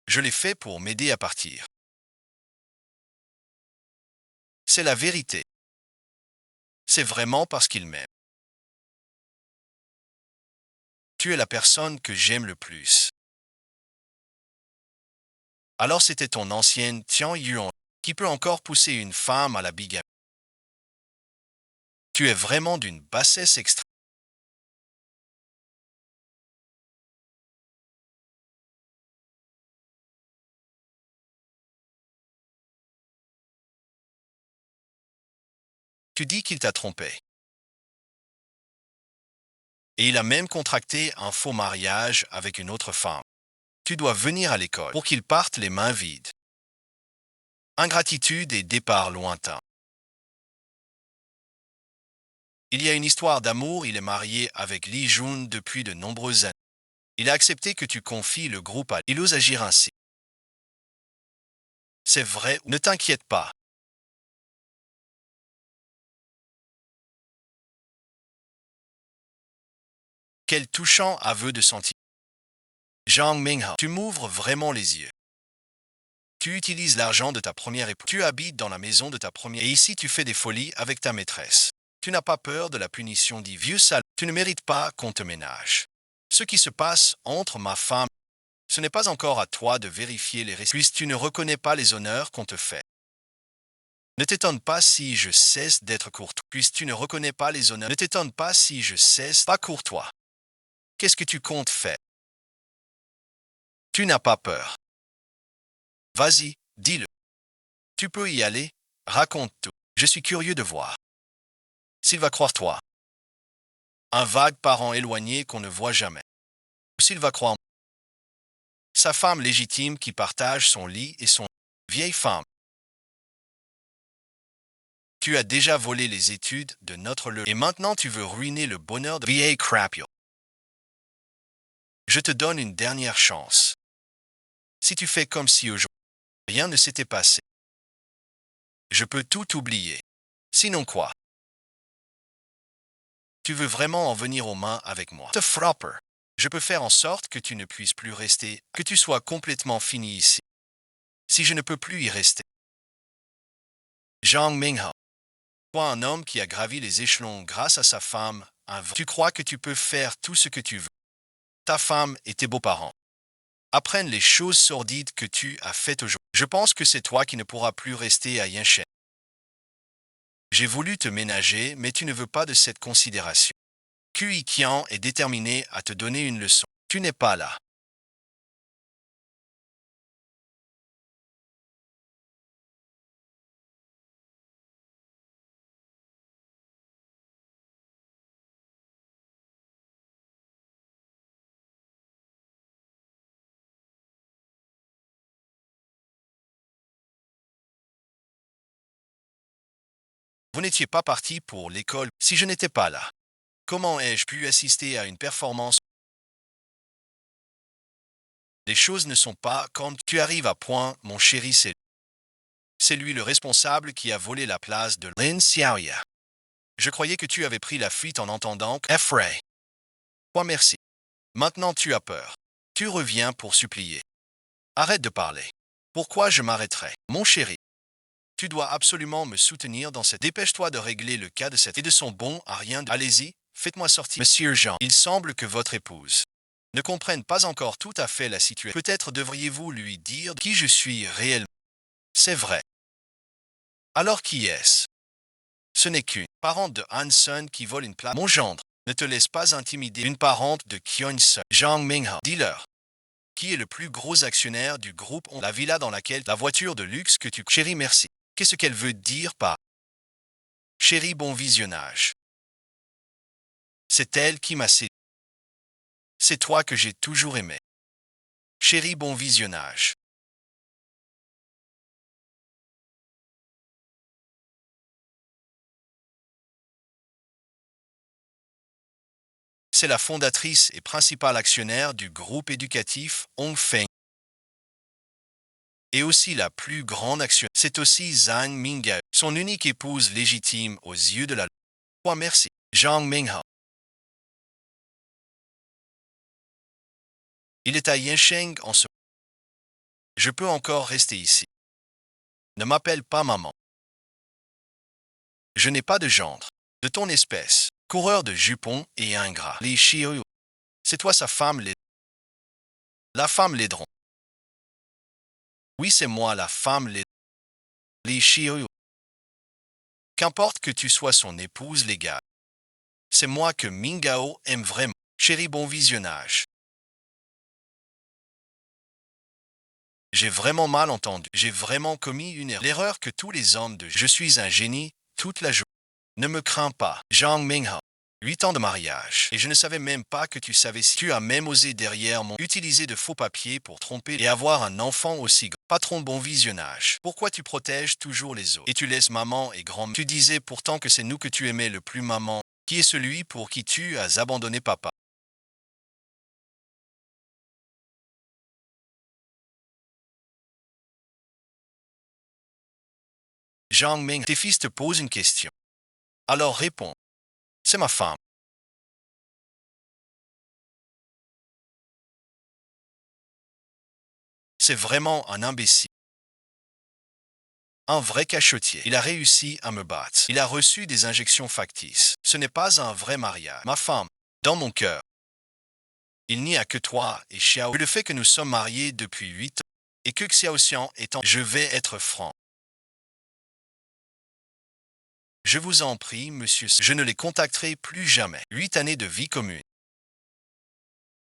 Je l'ai fait pour m'aider à partir. C'est la vérité. C'est vraiment parce qu'il m'aime. Tu es la personne que j'aime le plus. Alors c'était ton ancienne Tian Yuan qui peut encore pousser une femme à la bigamie. Tu es vraiment d'une bassesse extrême. Tu dis qu'il t'a trompé. Et il a même contracté un faux mariage avec une autre femme. Tu dois venir à l'école pour qu'il parte les mains vides. Ingratitude et départ lointain. Il y a une histoire d'amour, il est marié avec Li Jun depuis de nombreuses années. Il a accepté que tu confies le groupe à... Il ose agir ainsi. C'est vrai, ne t'inquiète pas. Quel touchant aveu de sentiment. Zhang Minghao, tu m'ouvres vraiment les yeux. Tu utilises l'argent de ta première épouse. Tu habites dans la maison de ta première... Et ici tu fais des folies avec ta maîtresse. Tu n'as pas peur de la punition dit vieux sale. Tu ne mérites pas qu'on te ménage. Ce qui se passe entre ma femme, ce n'est pas encore à toi de vérifier les risques, puisque tu ne reconnais pas les honneurs qu'on te fait. Ne t'étonne pas si je cesse d'être courtois, puisque tu ne reconnais pas les honneurs. Ne t'étonne pas si je cesse pas courtois. Qu'est-ce que tu comptes faire? Tu n'as pas peur. Vas-y, dis-le. Tu peux y aller, raconte tout. Je suis curieux de voir. S'il va croire toi. Un vague parent éloigné qu'on ne voit jamais. Ou s'il va croire sa femme légitime qui partage son lit et son vieille femme. Tu as déjà volé les études de notre le et maintenant tu veux ruiner le bonheur de vieille crapule. Je te donne une dernière chance. Si tu fais comme si aujourd'hui rien ne s'était passé, je peux tout oublier. Sinon quoi? Tu veux vraiment en venir aux mains avec moi? Te frapper. Je peux faire en sorte que tu ne puisses plus rester, que tu sois complètement fini ici. Si je ne peux plus y rester. Zhang Minghao. Toi, un homme qui a gravi les échelons grâce à sa femme, tu crois que tu peux faire tout ce que tu veux. Ta femme et tes beaux-parents apprennent les choses sordides que tu as faites aujourd'hui. Je pense que c'est toi qui ne pourras plus rester à Yinchen. J'ai voulu te ménager, mais tu ne veux pas de cette considération. Kui Qian est déterminé à te donner une leçon. Tu n'es pas là. Vous n'étiez pas parti pour l'école si je n'étais pas là. Comment ai-je pu assister à une performance? Les choses ne sont pas comme tu arrives à point, mon chéri, c'est lui le responsable qui a volé la place de Lin Xiaoya. Je croyais que tu avais pris la fuite en entendant Effray. Moi merci. Maintenant tu as peur. Tu reviens pour supplier. Arrête de parler. Pourquoi je m'arrêterais? Mon chéri, tu dois absolument me soutenir dans cette... Dépêche-toi de régler le cas de cette... et de son bon à rien de... Allez-y, faites-moi sortir. Monsieur Jean, il semble que votre épouse ne comprenne pas encore tout à fait la situation. Peut-être devriez-vous lui dire qui je suis réellement. C'est vrai. Alors qui est-ce? Ce n'est qu'une parente de Hanson qui vole une place. Mon gendre, ne te laisse pas intimider. Une parente de Kyonsun, Zhang Mingha. Dis-leur. Qui est le plus gros actionnaire du groupe? La villa dans laquelle la voiture de luxe que tu... Chérie, merci. Qu'est-ce qu'elle veut dire par chérie, bon visionnage? C'est elle qui m'a séduit. C'est toi que j'ai toujours aimé. Chérie, bon visionnage. C'est la fondatrice et principale actionnaire du groupe éducatif Hongfeng. Et aussi la plus grande actionnaire. C'est aussi Zhang Minghao, son unique épouse légitime aux yeux de la loi. Oh, merci. Zhang Minghao. Il est à Yansheng en ce... Je peux encore rester ici. Ne m'appelle pas maman. Je n'ai pas de gendre. De ton espèce. Coureur de jupons et ingrat. Les chiots. C'est toi sa femme les... La femme laidron. Oui, c'est moi la femme les chiots. Qu'importe que tu sois son épouse légale. C'est moi que Mingao aime vraiment. Chérie, bon visionnage. J'ai vraiment mal entendu. J'ai vraiment commis une erreur. L'erreur que tous les hommes de je suis un génie toute la journée. Ne me crains pas. Zhang Minghao. 8 ans de mariage. Et je ne savais même pas que tu savais si tu as même osé derrière mon utiliser de faux papiers pour tromper et avoir un enfant aussi grand. Patron, bon visionnage. Pourquoi tu protèges toujours les autres? Et tu laisses maman et grand... Tu disais pourtant que c'est nous que tu aimais le plus, maman. Qui est celui pour qui tu as abandonné papa? Zhang Ming, tes fils te posent une question. Alors réponds. C'est ma femme. C'est vraiment un imbécile. Un vrai cachotier. Il a réussi à me battre. Il a reçu des injections factices. Ce n'est pas un vrai mariage. Ma femme, dans mon cœur. Il n'y a que toi et Xiao. Le fait que nous sommes mariés depuis 8 ans et que Xiaoxian est en... Je vais être franc. Je vous en prie, monsieur, je ne les contacterai plus jamais. 8 années de vie commune.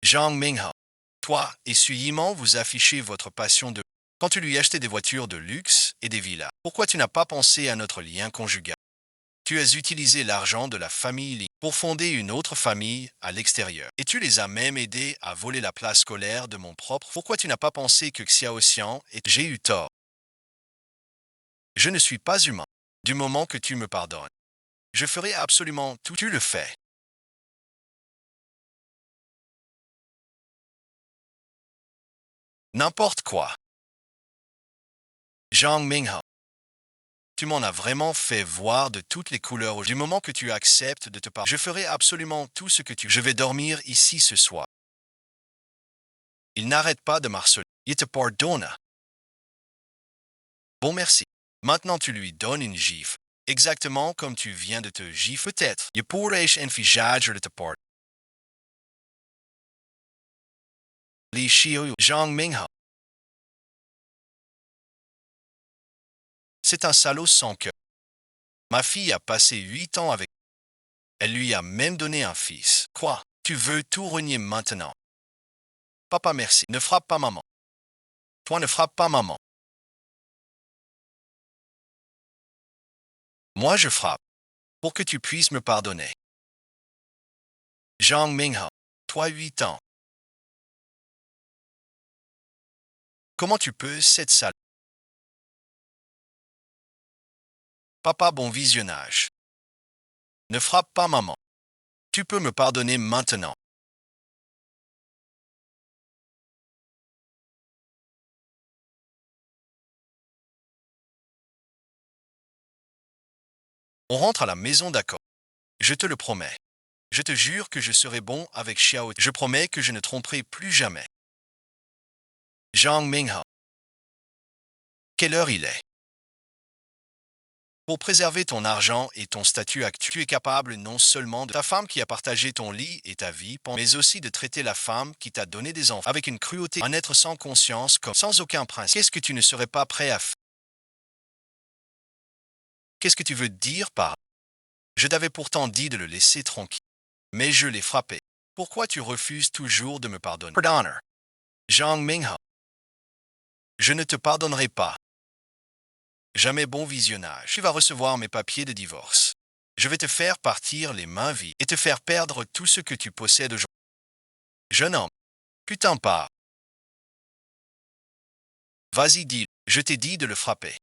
Zhang Minghao. Toi et Suyiman, vous affichez votre passion de... Quand tu lui achetais des voitures de luxe et des villas, pourquoi tu n'as pas pensé à notre lien conjugal? Tu as utilisé l'argent de la famille Li pour fonder une autre famille à l'extérieur. Et tu les as même aidés à voler la place scolaire de mon propre. Pourquoi tu n'as pas pensé que Xiaoxian et j'ai eu tort? Je ne suis pas humain. Du moment que tu me pardonnes, je ferai absolument tout. Tu le fais. N'importe quoi. Zhang Minghao. Tu m'en as vraiment fait voir de toutes les couleurs. Du moment que tu acceptes de te pardonner, je ferai absolument tout ce que tu... Je vais dormir ici ce soir. Il n'arrête pas de m'harceler. Il te pardonne. Bon, merci. Maintenant, tu lui donnes une gifle. Exactement comme tu viens de te gifler. Peut-être. Je pourrais envisager de te pardonner. Li Xiu, Zhang Minghao. C'est un salaud sans cœur. Ma fille a passé 8 ans avec... Elle lui a même donné un fils. Quoi? Tu veux tout renier maintenant? Papa, merci. Ne frappe pas maman. Toi, ne frappe pas maman. Moi, je frappe. Pour que tu puisses me pardonner. Zhang Minghao. Toi, 8 ans. Comment tu peux, cette sale... Papa, bon visionnage. Ne frappe pas maman. Tu peux me pardonner maintenant. On rentre à la maison, d'accord. Je te le promets. Je te jure que je serai bon avec Xiao. Je promets que je ne tromperai plus jamais. Zhang Minghe. Quelle heure il est? Pour préserver ton argent et ton statut actuel, tu es capable non seulement de ta femme qui a partagé ton lit et ta vie, mais aussi de traiter la femme qui t'a donné des enfants avec une cruauté, un être sans conscience, comme sans aucun principe. Qu'est-ce que tu ne serais pas prêt à faire? Qu'est-ce que tu veux dire par je t'avais pourtant dit de le laisser tranquille, mais je l'ai frappé. Pourquoi tu refuses toujours de me pardonner? Pardonneur. Zhang Minghe. Je ne te pardonnerai pas. Jamais bon visionnage. Tu vas recevoir mes papiers de divorce. Je vais te faire partir les mains vides et te faire perdre tout ce que tu possèdes aujourd'hui. Jeune homme, putain pas. Vas-y, dis. Je t'ai dit de le frapper.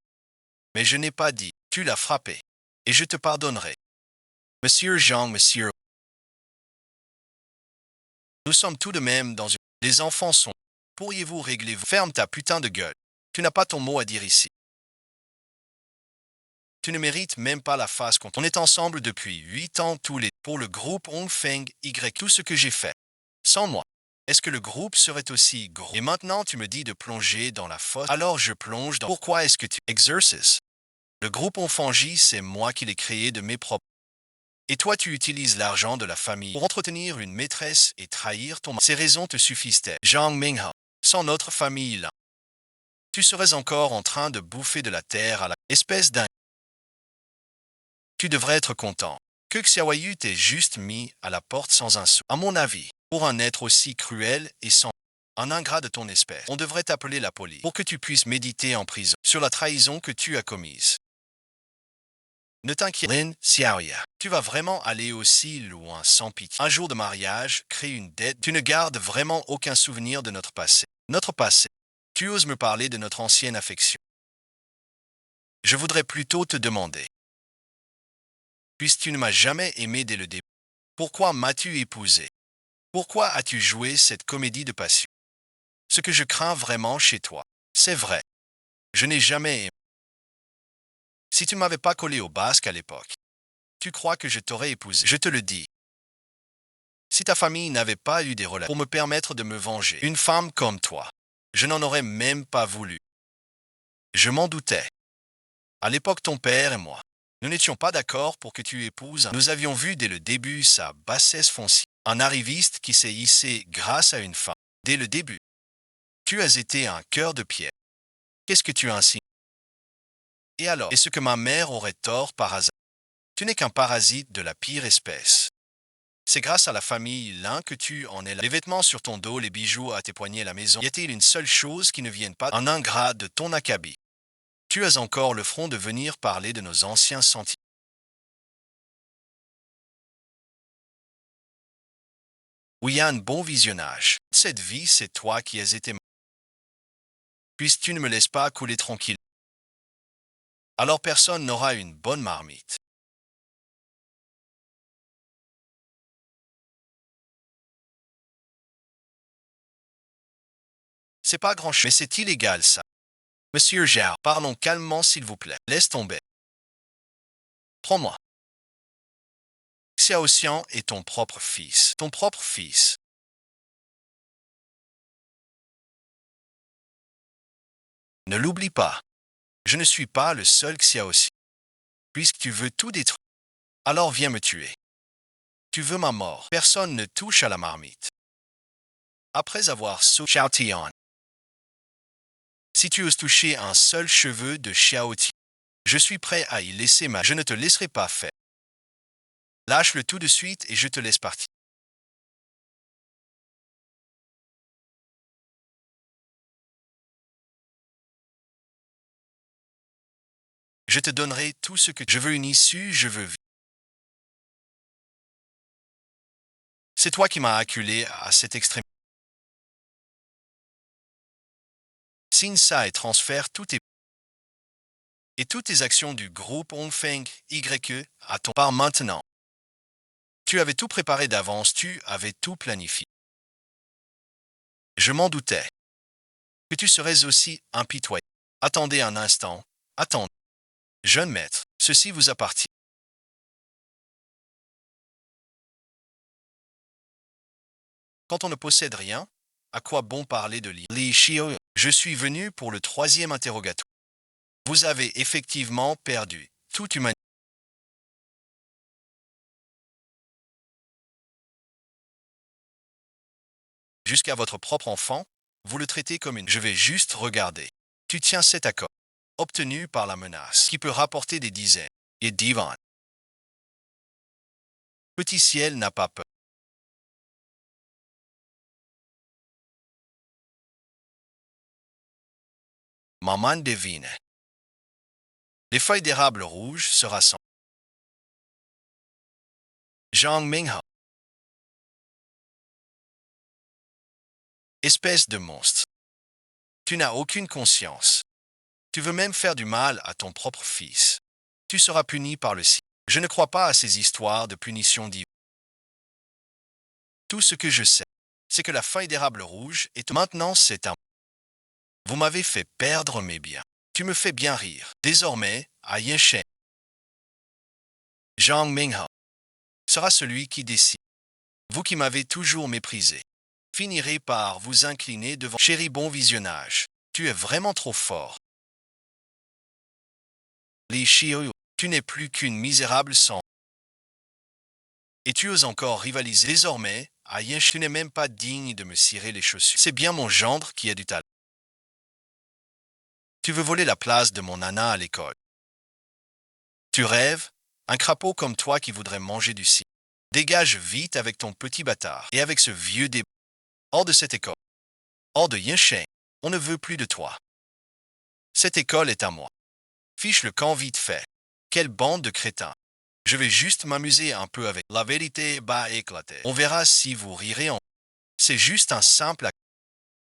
Mais je n'ai pas dit. Tu l'as frappé. Et je te pardonnerai. Monsieur Jean, monsieur. Nous sommes tout de même dans une... Les enfants sont... Pourriez-vous régler... Ferme ta putain de gueule. Tu n'as pas ton mot à dire ici. Tu ne mérites même pas la face contre. On est ensemble depuis 8 ans tous les... Pour le groupe Hongfeng Y, tout ce que j'ai fait. Sans moi. Est-ce que le groupe serait aussi gros? Et maintenant tu me dis de plonger dans la fosse. Alors je plonge dans... Pourquoi est-ce que tu... Exercice. Le groupe Onfangi, c'est moi qui l'ai créé de mes propres... Et toi tu utilises l'argent de la famille pour entretenir une maîtresse et trahir ton... Ces raisons te suffisent-elles? Zhang Minghe. Sans notre famille là. Tu serais encore en train de bouffer de la terre à la... Espèce d'un... Tu devrais être content que Xiaoyu t'ait juste mis à la porte sans un sou. À mon avis, pour un être aussi cruel et sans un ingrat de ton espèce, on devrait t'appeler la police pour que tu puisses méditer en prison sur la trahison que tu as commise. Ne t'inquiète, Lin Xiaoya, tu vas vraiment aller aussi loin sans pitié. Un jour de mariage, crée une dette, tu ne gardes vraiment aucun souvenir de notre passé. Notre passé. Tu oses me parler de notre ancienne affection. Je voudrais plutôt te demander, puisque tu ne m'as jamais aimé dès le début, pourquoi m'as-tu épousé? Pourquoi as-tu joué cette comédie de passion? Ce que je crains vraiment chez toi, c'est vrai. Je n'ai jamais aimé. Si tu m'avais pas collé au basque à l'époque, tu crois que je t'aurais épousé? Je te le dis. Si ta famille n'avait pas eu des relations pour me permettre de me venger, une femme comme toi, je n'en aurais même pas voulu. Je m'en doutais. À l'époque, ton père et moi, nous n'étions pas d'accord pour que tu épouses. Nous avions vu dès le début sa bassesse foncière. Un arriviste qui s'est hissé grâce à une femme. Dès le début. Tu as été un cœur de pierre. Qu'est-ce que tu as ainsi? Et alors, est-ce que ma mère aurait tort par hasard? Tu n'es qu'un parasite de la pire espèce. C'est grâce à la famille Lin que tu en es là. Les vêtements sur ton dos, les bijoux à tes poignets, la maison. Y a-t-il une seule chose qui ne vienne pas? Un ingrat de ton acabit. Tu as encore le front de venir parler de nos anciens sentiments. Oui, un bon visionnage. Cette vie, c'est toi qui as été... Puisque tu ne me laisses pas couler tranquille. Alors personne n'aura une bonne marmite. C'est pas grand-chose, mais c'est illégal ça. Monsieur Gérard, parlons calmement s'il vous plaît. Laisse tomber. Prends-moi. Xiao Xian est ton propre fils. Ton propre fils. Ne l'oublie pas. Je ne suis pas le seul Xiao Xian. Puisque tu veux tout détruire, alors viens me tuer. Tu veux ma mort. Personne ne touche à la marmite. Après avoir Xiao Tian. Si tu oses toucher un seul cheveu de Xiao Tian, je suis prêt à y laisser ma... Je ne te laisserai pas faire. Lâche-le tout de suite et je te laisse partir. Je te donnerai tout ce que je veux, une issue, je veux vivre. C'est toi qui m'as acculé à cet extrême. Signe ça et transfère tous tes Et toutes tes actions du groupe Hongfeng YE à ton part maintenant. Tu avais tout préparé d'avance, tu avais tout planifié. Je m'en doutais. Que tu serais aussi impitoyable. Attendez un instant. Attendez. Jeune maître, ceci vous appartient. Quand on ne possède rien, à quoi bon parler de Li Shio? Je suis venu pour le troisième interrogatoire. Vous avez effectivement perdu toute humanité. Jusqu'à votre propre enfant, vous le traitez comme une. Je vais juste regarder. Tu tiens cet accord, obtenu par la menace, qui peut rapporter des dizaines. Et divan. Petit ciel n'a pas peur. Maman devine. Les feuilles d'érable rouges se rassemblent. Zhang Mingha. Espèce de monstre. Tu n'as aucune conscience. Tu veux même faire du mal à ton propre fils. Tu seras puni par le ciel. Je ne crois pas à ces histoires de punition divine. Tout ce que je sais, c'est que la feuille d'érable rouge est maintenant c'est un. Vous m'avez fait perdre mes biens. Tu me fais bien rire. Désormais, à Yenshen, Zhang Mingha sera celui qui décide. Vous qui m'avez toujours méprisé, finirez par vous incliner devant. Chéri, bon visionnage. Tu es vraiment trop fort. Li Shio, tu n'es plus qu'une misérable sang. Et tu oses encore rivaliser. Désormais, à Yenshen, tu n'es même pas digne de me cirer les chaussures. C'est bien mon gendre qui a du talent. Tu veux voler la place de mon nana à l'école. Tu rêves? Un crapaud comme toi qui voudrait manger du cire. Dégage vite avec ton petit bâtard et avec ce vieux débat. Hors de cette école. Hors de Yenshen. On ne veut plus de toi. Cette école est à moi. Fiche le camp vite fait. Quelle bande de crétins. Je vais juste m'amuser un peu avec. La vérité va éclater. On verra si vous rirez en. C'est juste un simple acte.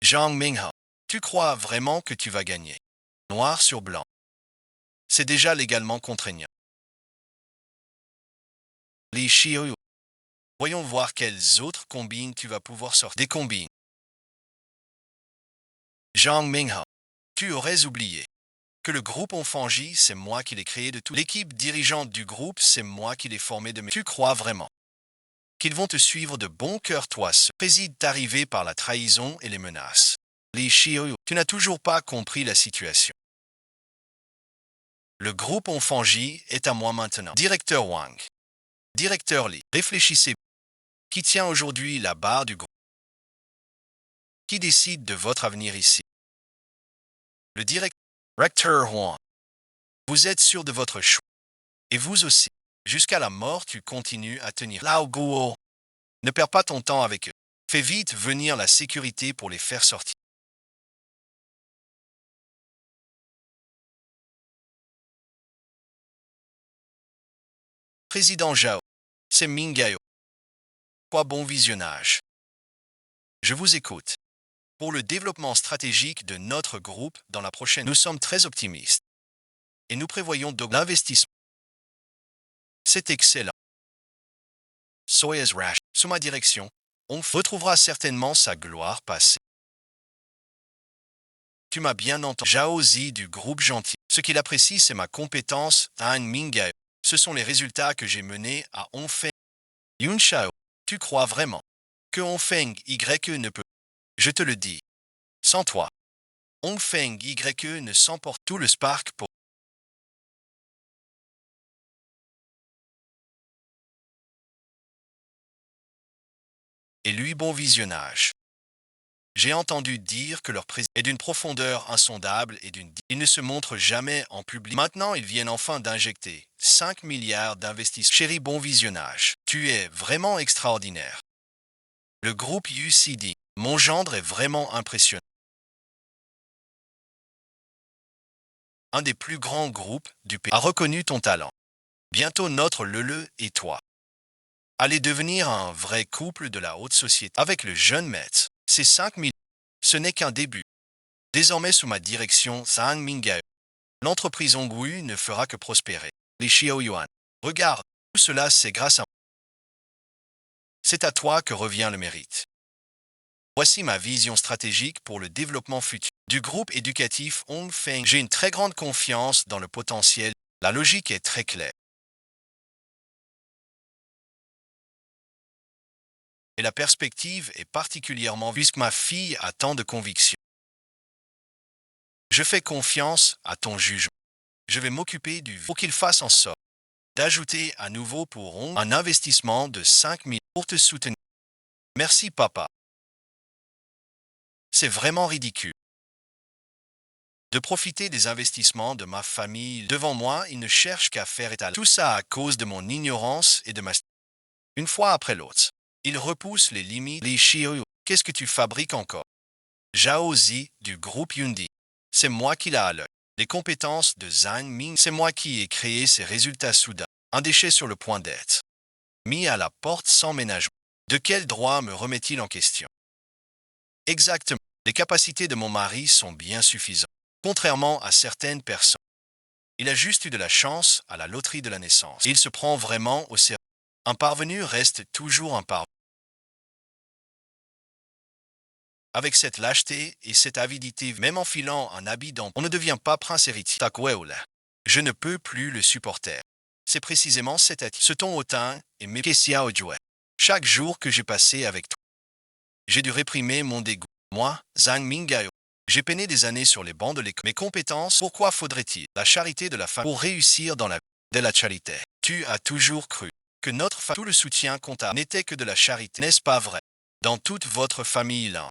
Zhang Mingha. Tu crois vraiment que tu vas gagner? Noir sur blanc. C'est déjà légalement contraignant. Li Shio. Voyons voir quelles autres combines tu vas pouvoir sortir. Des combines. Zhang Mingha. Tu aurais oublié que le groupe Onfangi, c'est moi qui l'ai créé de tout. L'équipe dirigeante du groupe, c'est moi qui l'ai formé de mes. Tu crois vraiment qu'ils vont te suivre de bon cœur, toi seul? Préside arrivé par la trahison et les menaces. Li Shio. Tu n'as toujours pas compris la situation. Le groupe Onfangi est à moi maintenant. Directeur Wang. Directeur Li. Réfléchissez. Qui tient aujourd'hui la barre du groupe? Qui décide de votre avenir ici? Le directeur Huang. Vous êtes sûr de votre choix. Et vous aussi. Jusqu'à la mort, tu continues à tenir. Lao Guo. Ne perds pas ton temps avec eux. Fais vite venir la sécurité pour les faire sortir. Président Zhao. C'est Mingayo. Quoi bon visionnage. Je vous écoute. Pour le développement stratégique de notre groupe dans la prochaine, nous sommes très optimistes. Et nous prévoyons de l'investissement. C'est excellent. Soyez rash. Sous ma direction, on retrouvera certainement sa gloire passée. Tu m'as bien entendu. Zhao Zi du groupe Gentil. Ce qu'il apprécie, c'est ma compétence à Han Mingayo. Ce sont les résultats que j'ai menés à Hongfeng. Yun Shao, tu crois vraiment que Hongfeng YE ne peut. Je te le dis. Sans toi, Hongfeng YE ne s'emporte tout le Spark pour. Et lui bon visionnage. J'ai entendu dire que leur président est d'une profondeur insondable et d'une. Ils ne se montrent jamais en public. Maintenant, ils viennent enfin d'injecter 5 milliards d'investissements. Chéri, bon visionnage. Tu es vraiment extraordinaire. Le groupe UCD, mon gendre est vraiment impressionnant. Un des plus grands groupes du pays a reconnu ton talent. Bientôt notre Lele et toi allez devenir un vrai couple de la haute société. Avec le jeune maître, ces 5 milliards, ce n'est qu'un début. Désormais sous ma direction, Zhang Mingayo L'entreprise Ongui ne fera que prospérer. Les Xiaoyuan. Regarde, tout cela c'est grâce à moi. C'est à toi que revient le mérite. Voici ma vision stratégique pour le développement futur du groupe éducatif Hongfeng. J'ai une très grande confiance dans le potentiel. La logique est très claire. Et la perspective est particulièrement puisque ma fille a tant de convictions. Je fais confiance à ton jugement. Je vais m'occuper du pour qu'il fasse en sorte d'ajouter à nouveau pour un investissement de 5 000 pour te soutenir. Merci papa. C'est vraiment ridicule. De profiter des investissements de ma famille devant moi, ils ne cherchent qu'à faire étaler. Tout ça à cause de mon ignorance et de ma... Une fois après l'autre, ils repoussent les limites. Les Shio, qu'est-ce que tu fabriques encore? Zhao Zi du groupe Yundi. C'est moi qui l'a à l'œil. Les compétences de Zhang Ming, c'est moi qui ai créé ces résultats soudains. Un déchet sur le point d'être mis à la porte sans ménagement. De quel droit me remet-il en question? Exactement. Les capacités de mon mari sont bien suffisantes, contrairement à certaines personnes. Il a juste eu de la chance à la loterie de la naissance. Il se prend vraiment au sérieux. Un parvenu reste toujours un parvenu. Avec cette lâcheté et cette avidité, même en filant un habit d'emprunt, on ne devient pas prince héritier. Je ne peux plus le supporter. C'est précisément cette attitude, ce ton hautain et mes questions au jouet. Chaque jour que j'ai passé avec toi, j'ai dû réprimer mon dégoût. Moi, Zhang Mingyao, j'ai peiné des années sur les bancs de l'école. Mes compétences, pourquoi faudrait-il la charité de la femme pour réussir dans la vie de la charité? Tu as toujours cru que notre tout le soutien comptable n'était que de la charité, n'est-ce pas vrai? Dans toute votre famille là,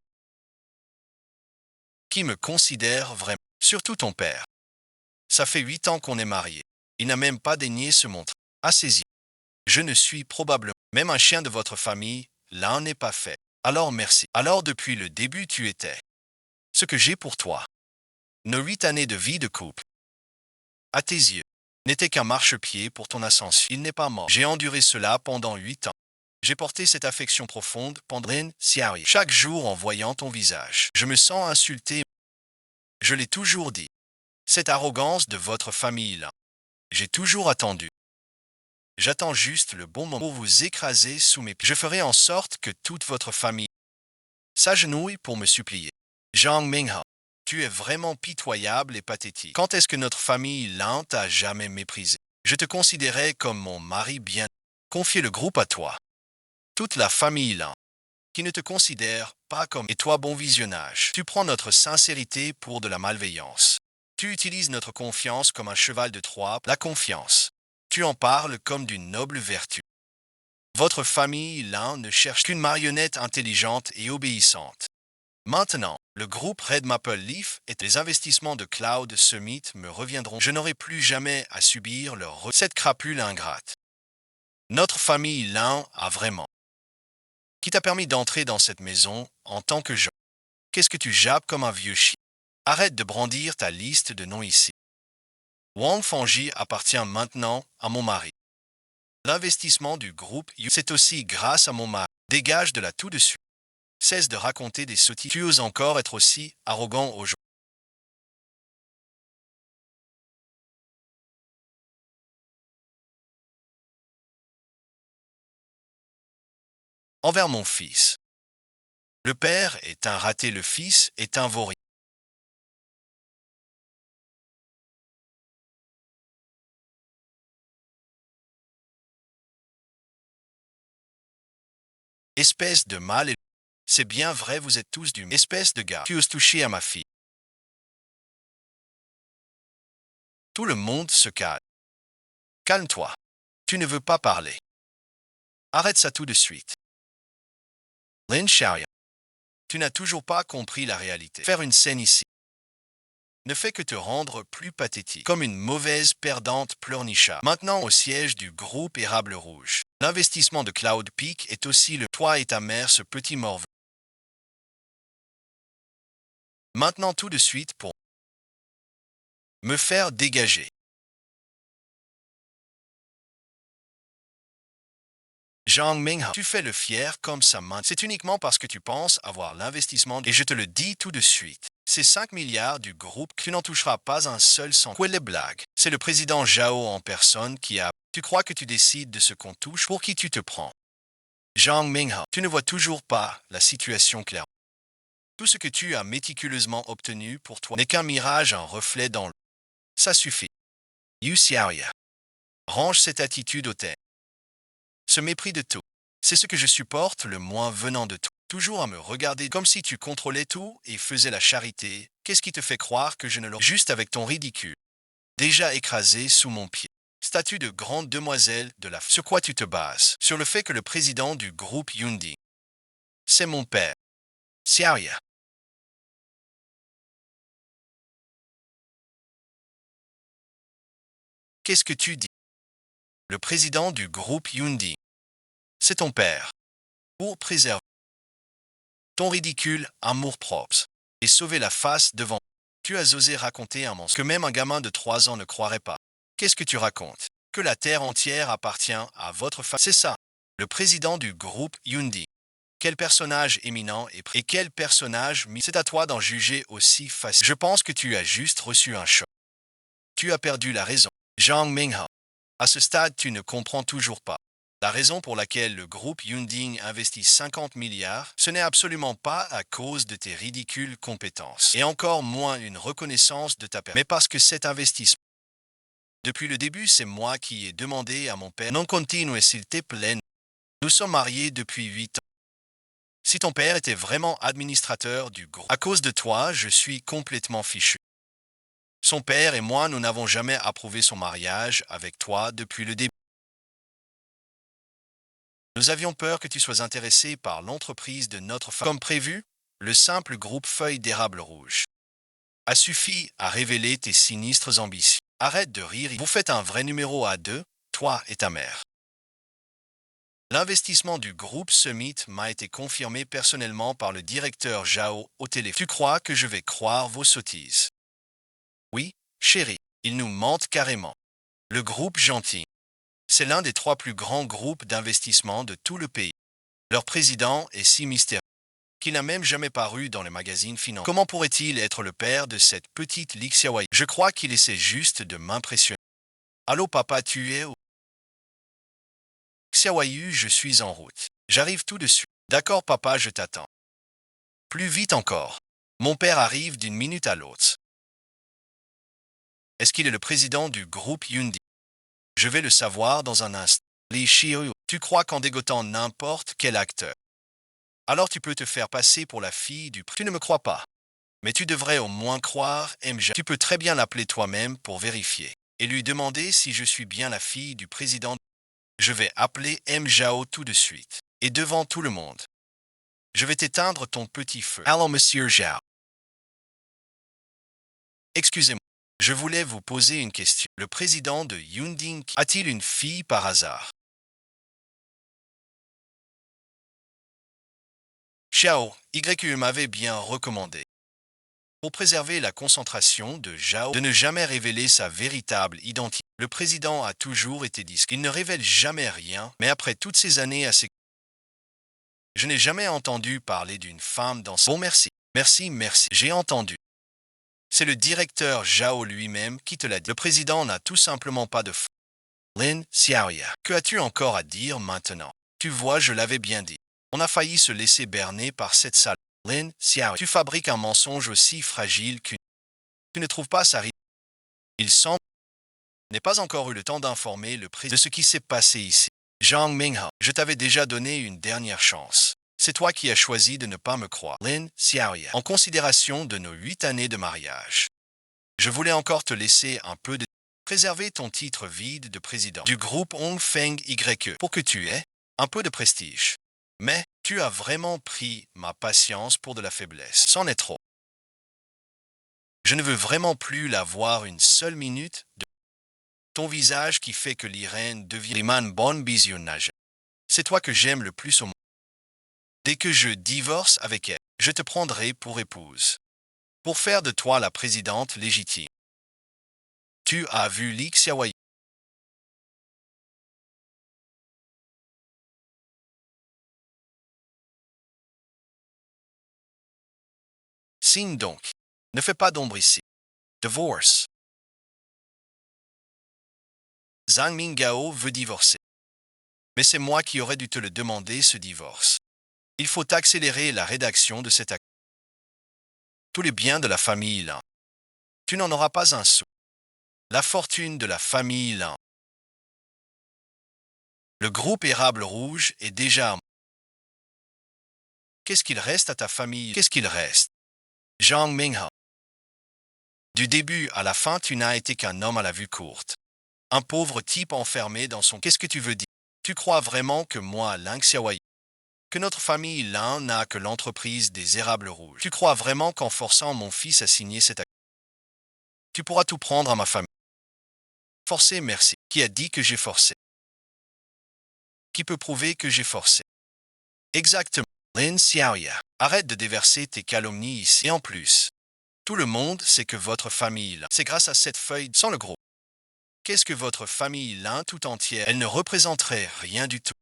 qui me considère vraiment, surtout ton père. Ça fait 8 ans qu'on est mariés. Il n'a même pas daigné se montrer. Asseyez. Je ne suis probablement même un chien de votre famille, l'un n'est pas fait. Alors merci. Alors depuis le début tu étais. Ce que j'ai pour toi. Nos 8 années de vie de couple, à tes yeux, n'étaient qu'un marchepied pour ton ascension. Il n'est pas mort. J'ai enduré cela pendant 8 ans. J'ai porté cette affection profonde pendant chaque jour en voyant ton visage. Je me sens insulté. Je l'ai toujours dit. Cette arrogance de votre famille-là. J'ai toujours attendu. J'attends juste le bon moment pour vous écraser sous mes pieds. Je ferai en sorte que toute votre famille s'agenouille pour me supplier. Zhang Mingha, tu es vraiment pitoyable et pathétique. Quand est-ce que notre famille Lin t'a jamais méprisé? Je te considérais comme mon mari bien. Confier le groupe à toi. Toute la famille Lin, qui ne te considère pas comme... Et toi, bon visionnage. Tu prends notre sincérité pour de la malveillance. Tu utilises notre confiance comme un cheval de Troie, la confiance. Tu en parles comme d'une noble vertu. Votre famille, l'un, ne cherche qu'une marionnette intelligente et obéissante. Maintenant, le groupe Red Maple Leaf et les investissements de Cloud Summit me reviendront. Je n'aurai plus jamais à subir cette crapule ingrate. Notre famille, l'un, a vraiment. Qui t'a permis d'entrer dans cette maison en tant que Jean? Qu'est-ce que tu jappes comme un vieux chien? Arrête de brandir ta liste de noms ici. Wang Fangji appartient maintenant à mon mari. L'investissement du groupe, c'est aussi grâce à mon mari. Dégage de là tout de suite. Cesse de raconter des sottises. Tu oses encore être aussi arrogant aujourd'hui. Envers mon fils. Le père est un raté, le fils est un vaurien. Espèce de mâle. C'est bien vrai, vous êtes tous du espèce de gars. Tu oses toucher à ma fille. Tout le monde se calme. Calme-toi. Tu ne veux pas parler. Arrête ça tout de suite. Lin Xiaoyan. Tu n'as toujours pas compris la réalité. Faire une scène ici ne fait que te rendre plus pathétique, comme une mauvaise perdante pleurnicharde. Maintenant au siège du groupe Érable Rouge. L'investissement de Cloud Peak est aussi le toi et ta mère, ce petit morveux. Maintenant tout de suite pour me faire dégager. Zhang Mingha, tu fais le fier comme sa main. C'est uniquement parce que tu penses avoir l'investissement et je te le dis tout de suite. Ces 5 milliards du groupe, tu n'en toucheras pas un seul sans quoi les blagues. C'est le président Zhao en personne qui a... Tu crois que tu décides de ce qu'on touche pour qui tu te prends? Zhang Minghao, tu ne vois toujours pas la situation claire. Tout ce que tu as méticuleusement obtenu pour toi n'est qu'un mirage, un reflet dans le... Ça suffit. Yu Xiaoya, range cette attitude hautaine. Ce mépris de tout, c'est ce que je supporte le moins venant de toi. Toujours à me regarder comme si tu contrôlais tout et faisais la charité. Qu'est-ce qui te fait croire que je ne l'aurais juste avec ton ridicule? Déjà écrasé sous mon pied. Statue de grande demoiselle de la... Sur quoi tu te bases? Sur le fait que le président du groupe Yundi, c'est mon père. Xiaoya. Qu'est-ce que tu dis? Le président du groupe Yundi, c'est ton père. Pour préserver ton ridicule amour-propre et sauver la face devant. Tu as osé raconter un mensonge que même un gamin de 3 ans ne croirait pas. Qu'est-ce que tu racontes? Que la terre entière appartient à votre femme. C'est ça. Le président du groupe Yundi. Quel personnage éminent et quel personnage mis. C'est à toi d'en juger aussi facile. Je pense que tu as juste reçu un choc. Tu as perdu la raison. Zhang Minghao. À ce stade, tu ne comprends toujours pas. La raison pour laquelle le groupe Yunding investit 50 milliards, ce n'est absolument pas à cause de tes ridicules compétences, et encore moins une reconnaissance de ta personne, mais parce que cet investissement. Depuis le début, c'est moi qui ai demandé à mon père, non continue s'il te plaît. Nous sommes mariés depuis 8 ans. Si ton père était vraiment administrateur du groupe, à cause de toi, je suis complètement fichu. Son père et moi, nous n'avons jamais approuvé son mariage avec toi depuis le début. Nous avions peur que tu sois intéressé par l'entreprise de notre femme. Comme prévu, le simple groupe Feuille d'érable rouge a suffi à révéler tes sinistres ambitions. Arrête de rire, vous faites un vrai numéro à deux, toi et ta mère. L'investissement du groupe Summit m'a été confirmé personnellement par le directeur Zhao au téléphone. Tu crois que je vais croire vos sottises? Oui, chérie, ils nous mentent carrément. Le groupe Gentil, c'est l'un des 3 plus grands groupes d'investissement de tout le pays. Leur président est si mystérieux qu'il n'a même jamais paru dans les magazines financiers. Comment pourrait-il être le père de cette petite Li Xiaowei? Je crois qu'il essaie juste de m'impressionner. Allô papa, tu es où? Xiaoyu, je suis en route. J'arrive tout de suite. D'accord papa, je t'attends. Plus vite encore. Mon père arrive d'une minute à l'autre. Est-ce qu'il est le président du groupe Yundi? Je vais le savoir dans un instant. Li Xiaoyu, tu crois qu'en dégotant n'importe quel acteur, alors tu peux te faire passer pour la fille du... Tu ne me crois pas. Mais tu devrais au moins croire MJ. Tu peux très bien l'appeler toi-même pour vérifier et lui demander si je suis bien la fille du président. Je vais appeler M. Zhao tout de suite et devant tout le monde. Je vais t'éteindre ton petit feu. Allô, monsieur Zhao. Excusez-moi. Je voulais vous poser une question. Le président de Yunding a-t-il une fille par hasard? Xiao, YQ m'avait bien recommandé, pour préserver la concentration de Zhao, de ne jamais révéler sa véritable identité. Le président a toujours été discret. Il ne révèle jamais rien, mais après toutes ces années à ses... Je n'ai jamais entendu parler d'une femme dans... Bon, merci. Merci, merci. J'ai entendu. C'est le directeur Zhao lui-même qui te l'a dit. Le président n'a tout simplement pas de femme. Lin Xiaoya, que as-tu encore à dire maintenant? Tu vois, je l'avais bien dit. On a failli se laisser berner par cette salle. Lin Xiaoya, tu fabriques un mensonge aussi fragile qu'une... Tu ne trouves pas ça ridicule? Il semble n'ait pas encore eu le temps d'informer le président de ce qui s'est passé ici. Zhang Minghao, je t'avais déjà donné une dernière chance. C'est toi qui as choisi de ne pas me croire. Lin Xiaoya, en considération de nos 8 années de mariage, je voulais encore te laisser un peu de... préserver ton titre vide de président du groupe Hongfeng YE pour que tu aies un peu de prestige. Mais tu as vraiment pris ma patience pour de la faiblesse. C'en est trop. Je ne veux vraiment plus la voir une seule minute de ton visage qui fait que l'Irène devient Riman bon visionnage. C'est toi que j'aime le plus au monde. Dès que je divorce avec elle, je te prendrai pour épouse, pour faire de toi la présidente légitime. Tu as vu Li Xiaowei? Signe donc. Ne fais pas d'ombre ici. Divorce. Zhang Minggao veut divorcer. Mais c'est moi qui aurais dû te le demander, ce divorce. Il faut accélérer la rédaction de cet acte. Tous les biens de la famille Lin. Tu n'en auras pas un sou. La fortune de la famille Lin. Le groupe Érable Rouge est déjà à moi. Qu'est-ce qu'il reste à ta famille? Qu'est-ce qu'il reste? Zhang Minghao. Du début à la fin, tu n'as été qu'un homme à la vue courte. Un pauvre type enfermé dans son... Qu'est-ce que tu veux dire? Tu crois vraiment que moi, Ling Xiaowei, que notre famille Lin n'a que l'entreprise des Érables Rouges? Tu crois vraiment qu'en forçant mon fils à signer cet acte, tu pourras tout prendre à ma famille? Forcer, merci. Qui a dit que j'ai forcé? Qui peut prouver que j'ai forcé? Exactement. Lin Xiaoya, arrête de déverser tes calomnies ici. Et en plus, tout le monde sait que votre famille Lin, c'est grâce à cette feuille sans le gros. Qu'est-ce que votre famille Lin tout entière? Elle ne représenterait rien du tout.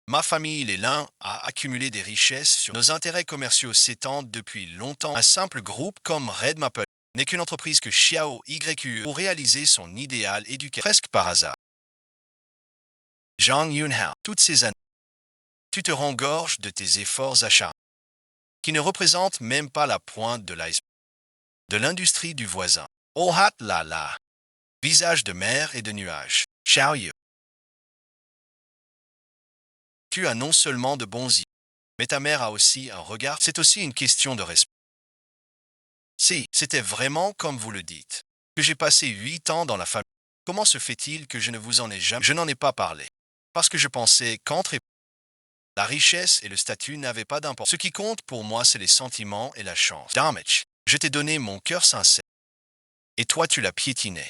Ma famille, les Lin, a accumulé des richesses sur nos intérêts commerciaux s'étendent depuis longtemps. Un simple groupe comme Red Maple n'est qu'une entreprise que Xiao YQE pour réaliser son idéal éducatif presque par hasard. Zhang Yunhao, toutes ces années, tu te rengorges de tes efforts acharnés, qui ne représentent même pas la pointe de l'iceberg de l'industrie du voisin. Oh hat là là, visage de mer et de nuages. Xiao Yu. Tu as non seulement de bons yeux, mais ta mère a aussi un regard. C'est aussi une question de respect. Si, c'était vraiment comme vous le dites, que j'ai passé 8 ans dans la famille. Comment se fait-il que je ne vous en ai jamais... Je n'en ai pas parlé. Parce que je pensais qu'entre la richesse et le statut n'avaient pas d'importance. Ce qui compte pour moi, c'est les sentiments et la chance. Damage, je t'ai donné mon cœur sincère. Et toi, tu l'as piétiné.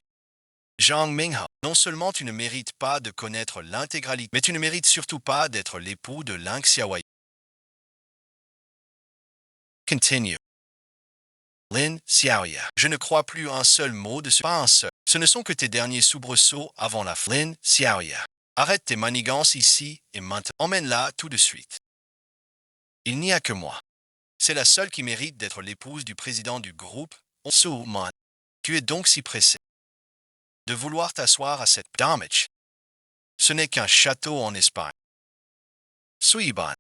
Zhang Minghao, non seulement tu ne mérites pas de connaître l'intégralité, mais tu ne mérites surtout pas d'être l'époux de Ling Xiaowei. Continue. Lin Xiaoya. Je ne crois plus un seul mot de ce... Pas un seul. Ce ne sont que tes derniers soubresauts avant la fin. Lin Xiaoya. Arrête tes manigances ici et maintenant. Emmène-la tout de suite. Il n'y a que moi. C'est la seule qui mérite d'être l'épouse du président du groupe. Su-man. Tu es donc si pressé de vouloir t'asseoir à cette damage. Ce n'est qu'un château en Espagne. Suiban.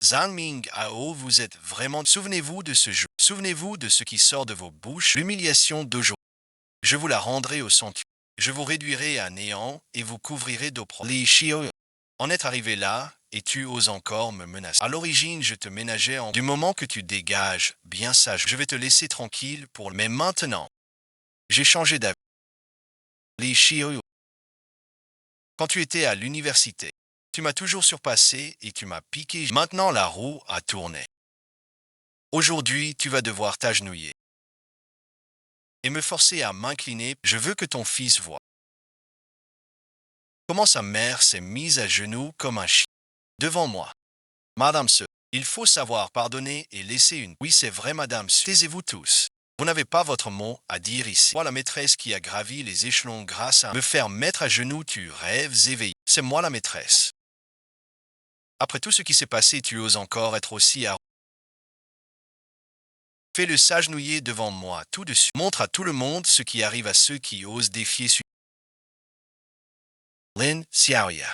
Zhang Minggao, vous êtes vraiment... Souvenez-vous de ce jour. Souvenez-vous de ce qui sort de vos bouches. L'humiliation d'aujourd'hui. Je vous la rendrai au centuple. Je vous réduirai à néant et vous couvrirai d'opprobre. Li Shio. En être arrivé là, et tu oses encore me menacer. À l'origine, je te ménageais en... Du moment que tu dégages, bien sage, je vais te laisser tranquille pour... Mais maintenant, j'ai changé d'avis. Li Shio. Quand tu étais à l'université, tu m'as toujours surpassé et tu m'as piqué. Maintenant, la roue a tourné. Aujourd'hui, tu vas devoir t'agenouiller et me forcer à m'incliner. Je veux que ton fils voie comment sa mère s'est mise à genoux comme un chien devant moi. Madame Se, il faut savoir pardonner et laisser une... Oui, c'est vrai, Madame Se. Taisez-vous tous. Vous n'avez pas votre mot à dire ici. Moi, la maîtresse qui a gravi les échelons grâce à me faire mettre à genoux, tu rêves éveillé. C'est moi la maîtresse. Après tout ce qui s'est passé, tu oses encore être aussi arrogant. Fais-le s'agenouiller devant moi tout de suite. Montre à tout le monde ce qui arrive à ceux qui osent défier Lin Xiaoya.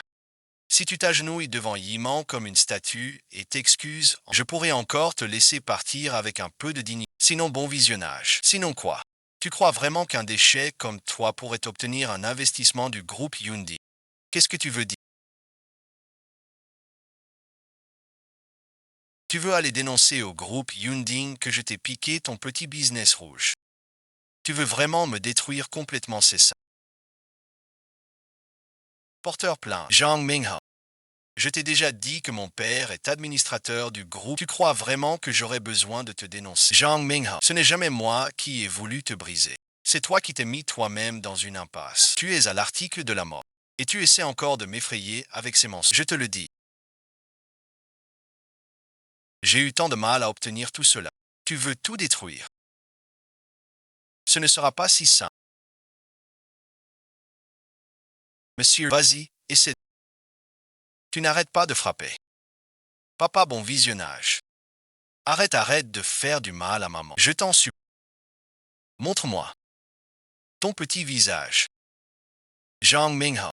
Si tu t'agenouilles devant Yiman comme une statue et t'excuses, je pourrais encore te laisser partir avec un peu de dignité. Sinon, bon visionnage. Sinon quoi? Tu crois vraiment qu'un déchet comme toi pourrait obtenir un investissement du groupe Yundi? Qu'est-ce que tu veux dire? Tu veux aller dénoncer au groupe Yunding que je t'ai piqué ton petit business rouge. Tu veux vraiment me détruire complètement, c'est ça. Porteur plein, Zhang Minghao. Je t'ai déjà dit que mon père est administrateur du groupe. Tu crois vraiment que j'aurais besoin de te dénoncer? Zhang Minghao, ce n'est jamais moi qui ai voulu te briser. C'est toi qui t'es mis toi-même dans une impasse. Tu es à l'article de la mort. Et tu essaies encore de m'effrayer avec ces mensonges. Je te le dis. J'ai eu tant de mal à obtenir tout cela. Tu veux tout détruire. Ce ne sera pas si simple. Monsieur, vas-y, essaie. Tu n'arrêtes pas de frapper. Papa, bon visionnage. Arrête de faire du mal à maman. Je t'en supplie. Montre-moi ton petit visage. Zhang Minghe.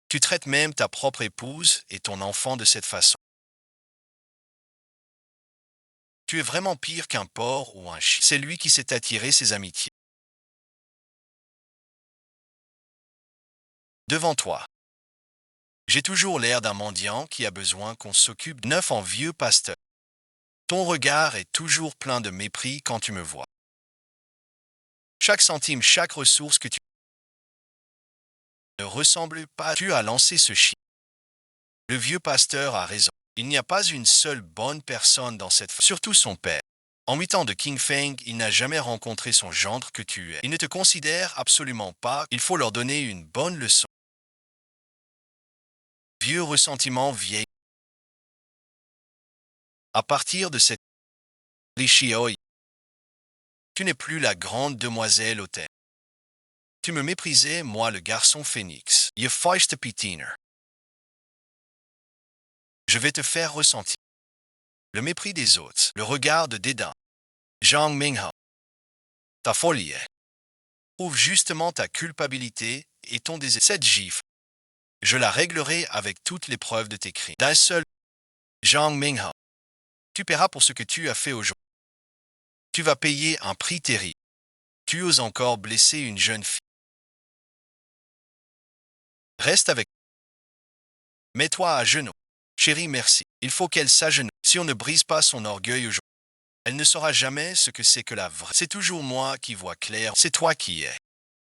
Tu traites même ta propre épouse et ton enfant de cette façon. Tu es vraiment pire qu'un porc ou un chien. C'est lui qui s'est attiré ses amitiés. Devant toi. J'ai toujours l'air d'un mendiant qui a besoin qu'on s'occupe neuf en vieux pasteur. Ton regard est toujours plein de mépris quand tu me vois. Chaque centime, chaque ressource que tu ne ressemble pas, tu as lancé ce chien. Le vieux pasteur a raison. Il n'y a pas une seule bonne personne dans cette surtout son père. En 8 ans de King Feng, il n'a jamais rencontré son gendre que tu es. Il ne te considère absolument pas. Il faut leur donner une bonne leçon. Vieux ressentiment vieille. À partir de cette Lishioi, tu n'es plus la grande demoiselle hautaine. Tu me méprisais, moi le garçon phénix. Je feiste pitiner. Je vais te faire ressentir le mépris des autres, le regard de dédain. Zhang Minghe. Ta folie est. Trouve justement ta culpabilité et ton désir. Cette gifle, je la réglerai avec toutes les preuves de tes crimes. D'un seul, Zhang Minghe. Tu paieras pour ce que tu as fait aujourd'hui. Tu vas payer un prix terrible. Tu oses encore blesser une jeune fille. Reste avec. Mets-toi à genoux. Chérie, merci. Il faut qu'elle s'agenouille. Si on ne brise pas son orgueil aujourd'hui, elle ne saura jamais ce que c'est que la vraie. C'est toujours moi qui vois clair. C'est toi qui es.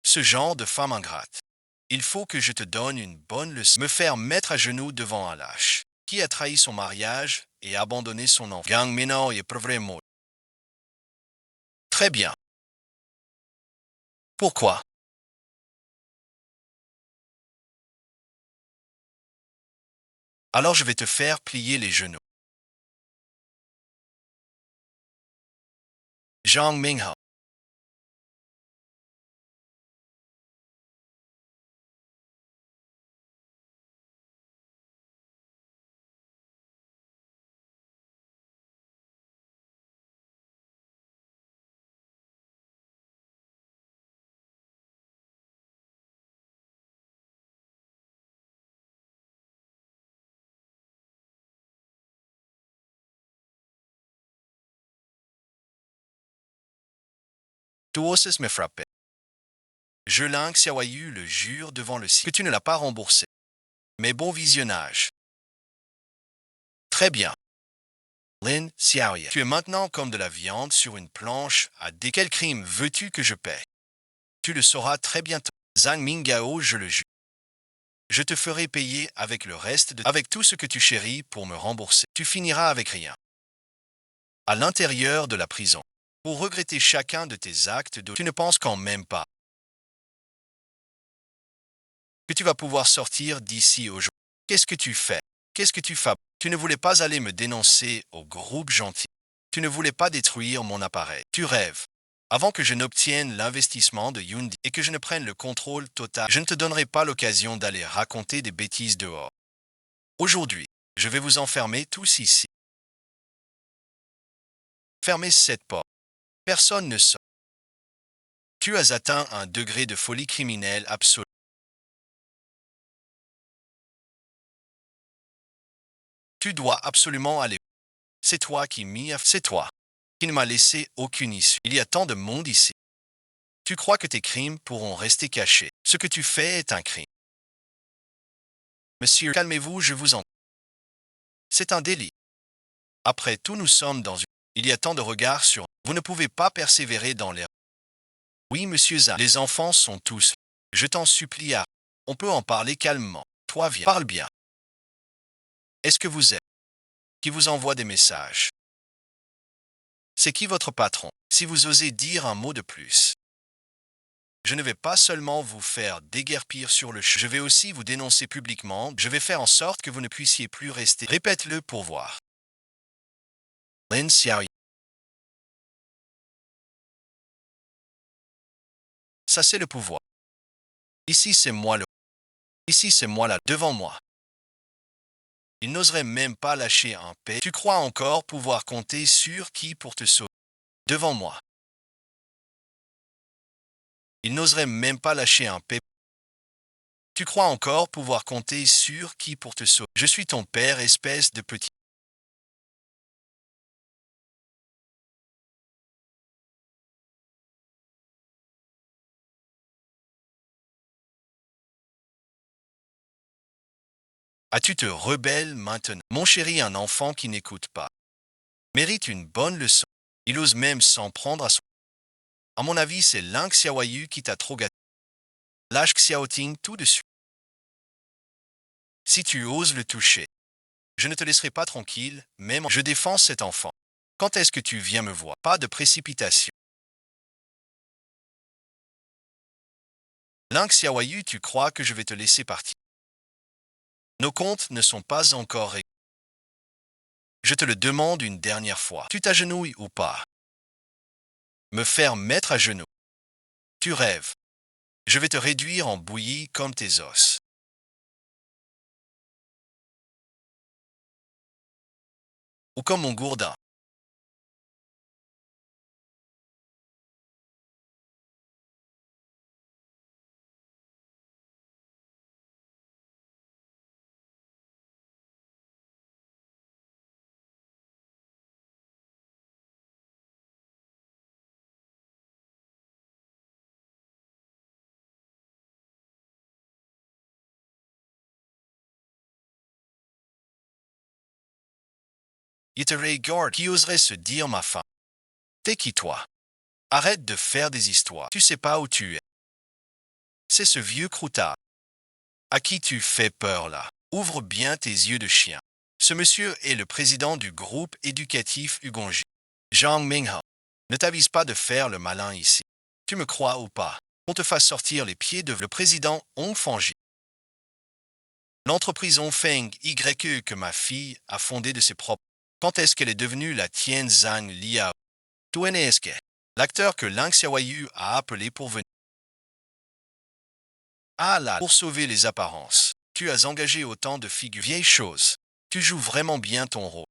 Ce genre de femme ingrate. Il faut que je te donne une bonne leçon. Me faire mettre à genoux devant un lâche qui a trahi son mariage et abandonné son enfant. Gang Minor est vraiment. Très bien. Pourquoi? Alors je vais te faire plier les genoux. Zhang Minghe. Tu oses me frapper. Je Lang Xiaoyu le jure devant le ciel que tu ne l'as pas remboursé. Mais bon visionnage. Très bien. Lin Xiaoyu. Tu es maintenant comme de la viande sur une planche à des. Quel crime veux-tu que je paie? Tu le sauras très bientôt. Zhang Mingao, je le jure. Je te ferai payer avec le reste avec tout ce que tu chéris pour me rembourser. Tu finiras avec rien. À l'intérieur de la prison. Pour regretter chacun de tes actes tu ne penses quand même pas que tu vas pouvoir sortir d'ici aujourd'hui. Qu'est-ce que tu fais? Qu'est-ce que tu fais? Tu ne voulais pas aller me dénoncer au groupe gentil. Tu ne voulais pas détruire mon appareil. Tu rêves. Avant que je n'obtienne l'investissement de Hyundai et que je ne prenne le contrôle total, je ne te donnerai pas l'occasion d'aller raconter des bêtises dehors. Aujourd'hui, je vais vous enfermer tous ici. Fermez cette porte. Personne ne sort. Tu as atteint un degré de folie criminelle absolue. Tu dois absolument aller. C'est toi qui c'est toi qui ne m'a laissé aucune issue. Il y a tant de monde ici. Tu crois que tes crimes pourront rester cachés. Ce que tu fais est un crime. Monsieur, calmez-vous, je vous en. C'est un délit. Après tout, nous sommes dans une. Il y a tant de regards sur. Vous ne pouvez pas persévérer dans l'air. Oui, monsieur Zhang. Les enfants sont tous. Je t'en supplie à. On peut en parler calmement. Toi, viens. Parle bien. Est-ce que vous êtes qui vous envoie des messages? C'est qui votre patron? Si vous osez dire un mot de plus, je ne vais pas seulement vous faire déguerpir sur le champ, je vais aussi vous dénoncer publiquement, je vais faire en sorte que vous ne puissiez plus rester. Répète-le pour voir. Lin Xiaoyu. Ça c'est le pouvoir. Ici c'est moi le. Ici c'est moi là, devant moi. Il n'oserait même pas lâcher un paix. Tu crois encore pouvoir compter sur qui pour te sauver? devant moi. Il n'oserait même pas lâcher un pep. Tu crois encore pouvoir compter sur qui pour te sauver? Je suis ton père, espèce de petit. Ah, tu te rebelles maintenant. Mon chéri, un enfant qui n'écoute pas mérite une bonne leçon. Il ose même s'en prendre à son. À mon avis, c'est Lin Xiaoyu qui t'a trop gâté. Lâche Xiaoting tout de suite. Si tu oses le toucher, je ne te laisserai pas tranquille, même je défends cet enfant. Quand est-ce que tu viens me voir? Pas de précipitation. Lin Xiaoyu, tu crois que je vais te laisser partir? Nos comptes ne sont pas encore réglés. Je te le demande une dernière fois. Tu t'agenouilles ou pas? Me faire mettre à genoux. Tu rêves. Je vais te réduire en bouillie comme tes os. Ou comme mon gourdin. Il te regarde. Qui oserait se dire ma femme? T'es qui toi? Arrête de faire des histoires. Tu sais pas où tu es. C'est ce vieux croutard. À qui tu fais peur là? Ouvre bien tes yeux de chien. Ce monsieur est le président du groupe éducatif Ugonji. Zhang Mingha. Ne t'avise pas de faire le malin ici. Tu me crois ou pas? On te fasse sortir les pieds de le président Hong Fanji. L'entreprise Hongfeng YE que ma fille a fondée de ses propres. Quand est-ce qu'elle est devenue la Tian Zhang Liao? Tuan est-ce que l'acteur que Ling Xiaoyu a appelé pour venir? Ah là, pour sauver les apparences. Tu as engagé autant de figures. Vieille chose. Tu joues vraiment bien ton rôle.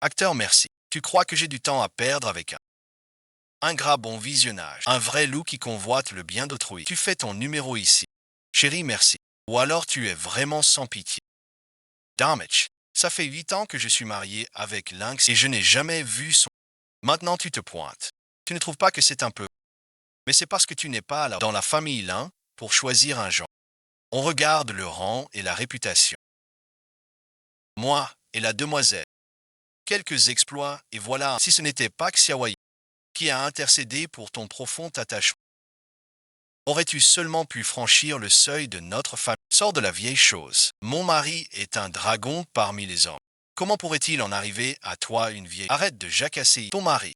Acteur, merci. Tu crois que j'ai du temps à perdre avec un ingrat bon visionnage, un vrai loup qui convoite le bien d'autrui? Tu fais ton numéro ici. Chérie, merci. Ou alors tu es vraiment sans pitié. Damage. Ça fait 8 ans que je suis marié avec Lynx et je n'ai jamais vu son. Maintenant tu te pointes. Tu ne trouves pas que c'est un peu. Mais c'est parce que tu n'es pas là dans la famille Lin pour choisir un genre. On regarde le rang et la réputation. Moi et la demoiselle. Quelques exploits et voilà. Si ce n'était pas Xiaowei qui a intercédé pour ton profond attachement. Aurais-tu seulement pu franchir le seuil de notre famille? Sors de la vieille chose. Mon mari est un dragon parmi les hommes. Comment pourrait-il en arriver à toi une vieille? Arrête de jacasser ton mari.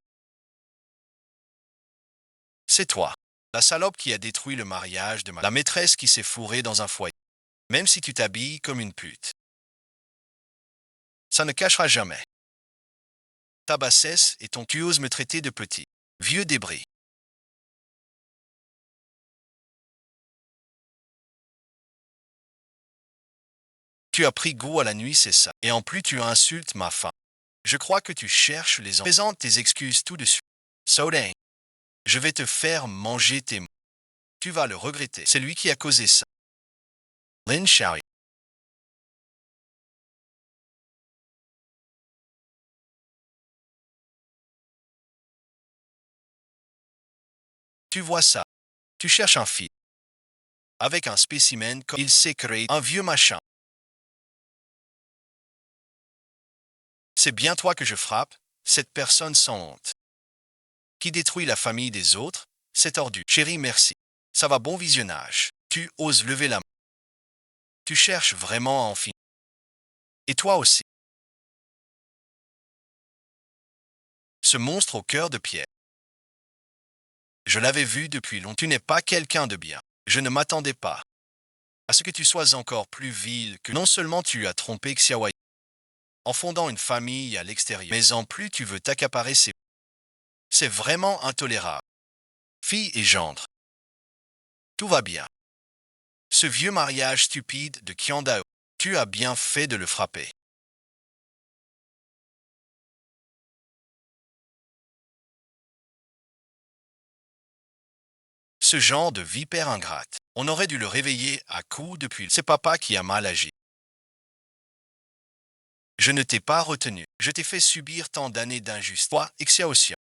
C'est toi. La salope qui a détruit le mariage de la maîtresse qui s'est fourrée dans un foyer. Même si tu t'habilles comme une pute. Ça ne cachera jamais ta bassesse et ton tu oses me traiter de petit. Vieux débris. Tu as pris goût à la nuit, c'est ça. Et en plus tu insultes ma femme. Je crois que tu cherches les enfants. Présente tes excuses tout de suite. Sodang. Je vais te faire manger tes mots. Tu vas le regretter. C'est lui qui a causé ça. Lin Xiaoyu. Tu vois ça. Tu cherches un fils. Avec un spécimen comme il s'est créé un vieux machin. C'est bien toi que je frappe, cette personne sans honte. Qui détruit la famille des autres, c'est tordu. Chérie, merci. Ça va bon visionnage. Tu oses lever la main. Tu cherches vraiment à en finir. Et toi aussi. Ce monstre au cœur de pierre. Je l'avais vu depuis longtemps. Tu n'es pas quelqu'un de bien. Je ne m'attendais pas à ce que tu sois encore plus vil que non seulement tu as trompé Xiaowei en fondant une famille à l'extérieur, mais en plus tu veux t'accaparer ses. C'est vraiment intolérable. Fille et gendre. Tout va bien. Ce vieux mariage stupide de Qiandao, tu as bien fait de le frapper. Ce genre de vipère ingrate. On aurait dû le réveiller à coups depuis. C'est papa qui a mal agi. Je ne t'ai pas retenu. Je t'ai fait subir tant d'années d'injustice. Toi, Xiaoxian.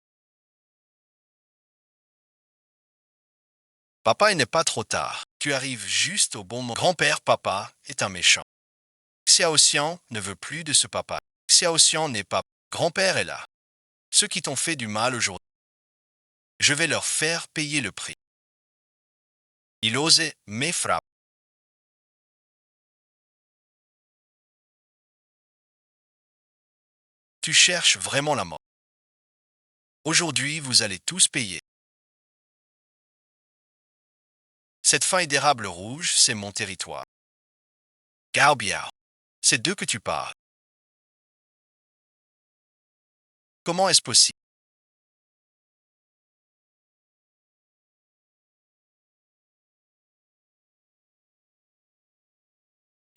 Papa, il n'est pas trop tard. Tu arrives juste au bon moment. Grand-père papa est un méchant. Xiaoxian ne veut plus de ce papa. Xiaoxian n'est pas. Grand-père est là. Ceux qui t'ont fait du mal aujourd'hui. Je vais leur faire payer le prix. Il osait, mais frappe. Tu cherches vraiment la mort. Aujourd'hui, vous allez tous payer. Cette feuille d'érable rouge, c'est mon territoire. Gao Biao. C'est d'eux que tu parles. Comment est-ce possible?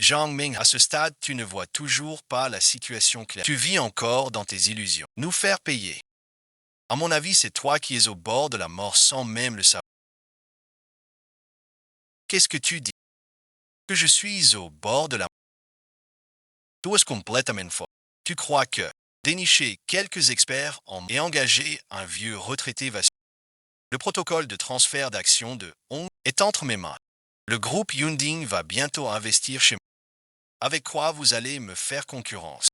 Zhang Ming, à ce stade, tu ne vois toujours pas la situation claire. Tu vis encore dans tes illusions. Nous faire payer. À mon avis, c'est toi qui es au bord de la mort sans même le savoir. Qu'est-ce que tu dis? Que je suis au bord de la mort. Tu es complètement faux. Tu crois que dénicher quelques experts et engager un vieux retraité va. Le protocole de transfert d'actions de Hong est entre mes mains. Le groupe Yunding va bientôt investir chez moi. Avec quoi vous allez me faire concurrence?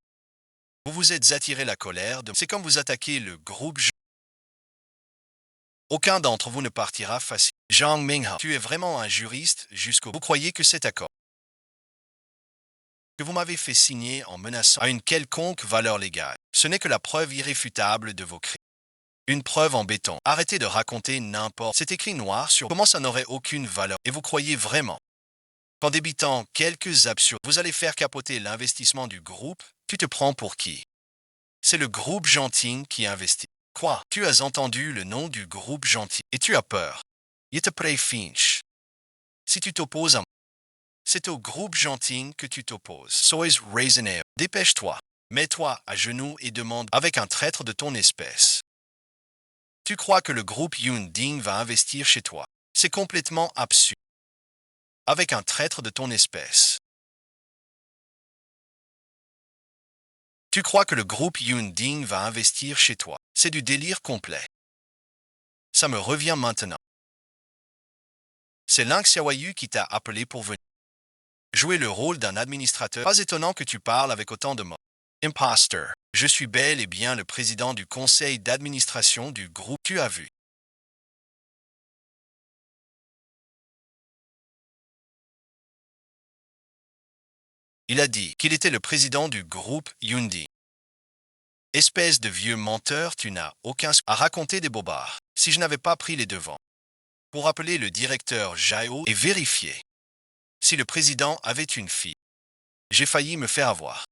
Vous vous êtes attiré la colère de. C'est comme vous attaquez le groupe. Aucun d'entre vous ne partira facile. Zhang Minghao, tu es vraiment un juriste jusqu'au. Vous croyez que cet accord que vous m'avez fait signer en menaçant à une quelconque valeur légale, ce n'est que la preuve irréfutable de vos crimes. Une preuve en béton. Arrêtez de raconter n'importe. C'est écrit noir sur comment ça n'aurait aucune valeur. Et vous croyez vraiment qu'en débitant quelques absurdes, vous allez faire capoter l'investissement du groupe? Tu te prends pour qui? C'est le groupe Genting qui investit. Quoi? Tu as entendu le nom du groupe Genting et tu as peur. Il te prêt Finch. Si tu t'opposes à moi, c'est au groupe Genting que tu t'opposes. Sois raisonnable. Dépêche-toi. Mets-toi à genoux et demande avec un traître de ton espèce. Tu crois que le groupe Yunding va investir chez toi? C'est complètement absurde. Avec un traître de ton espèce. Tu crois que le groupe Yunding va investir chez toi? C'est du délire complet. Ça me revient maintenant. C'est Ling Xiaoyu qui t'a appelé pour venir jouer le rôle d'un administrateur. Pas étonnant que tu parles avec autant de mots. Imposter. Je suis bel et bien le président du conseil d'administration du groupe. Tu as vu. Il a dit qu'il était le président du groupe Yundi. Espèce de vieux menteur, tu n'as aucun à raconter des bobards. Si je n'avais pas pris les devants pour appeler le directeur Jao et vérifier si le président avait une fille, j'ai failli me faire avoir.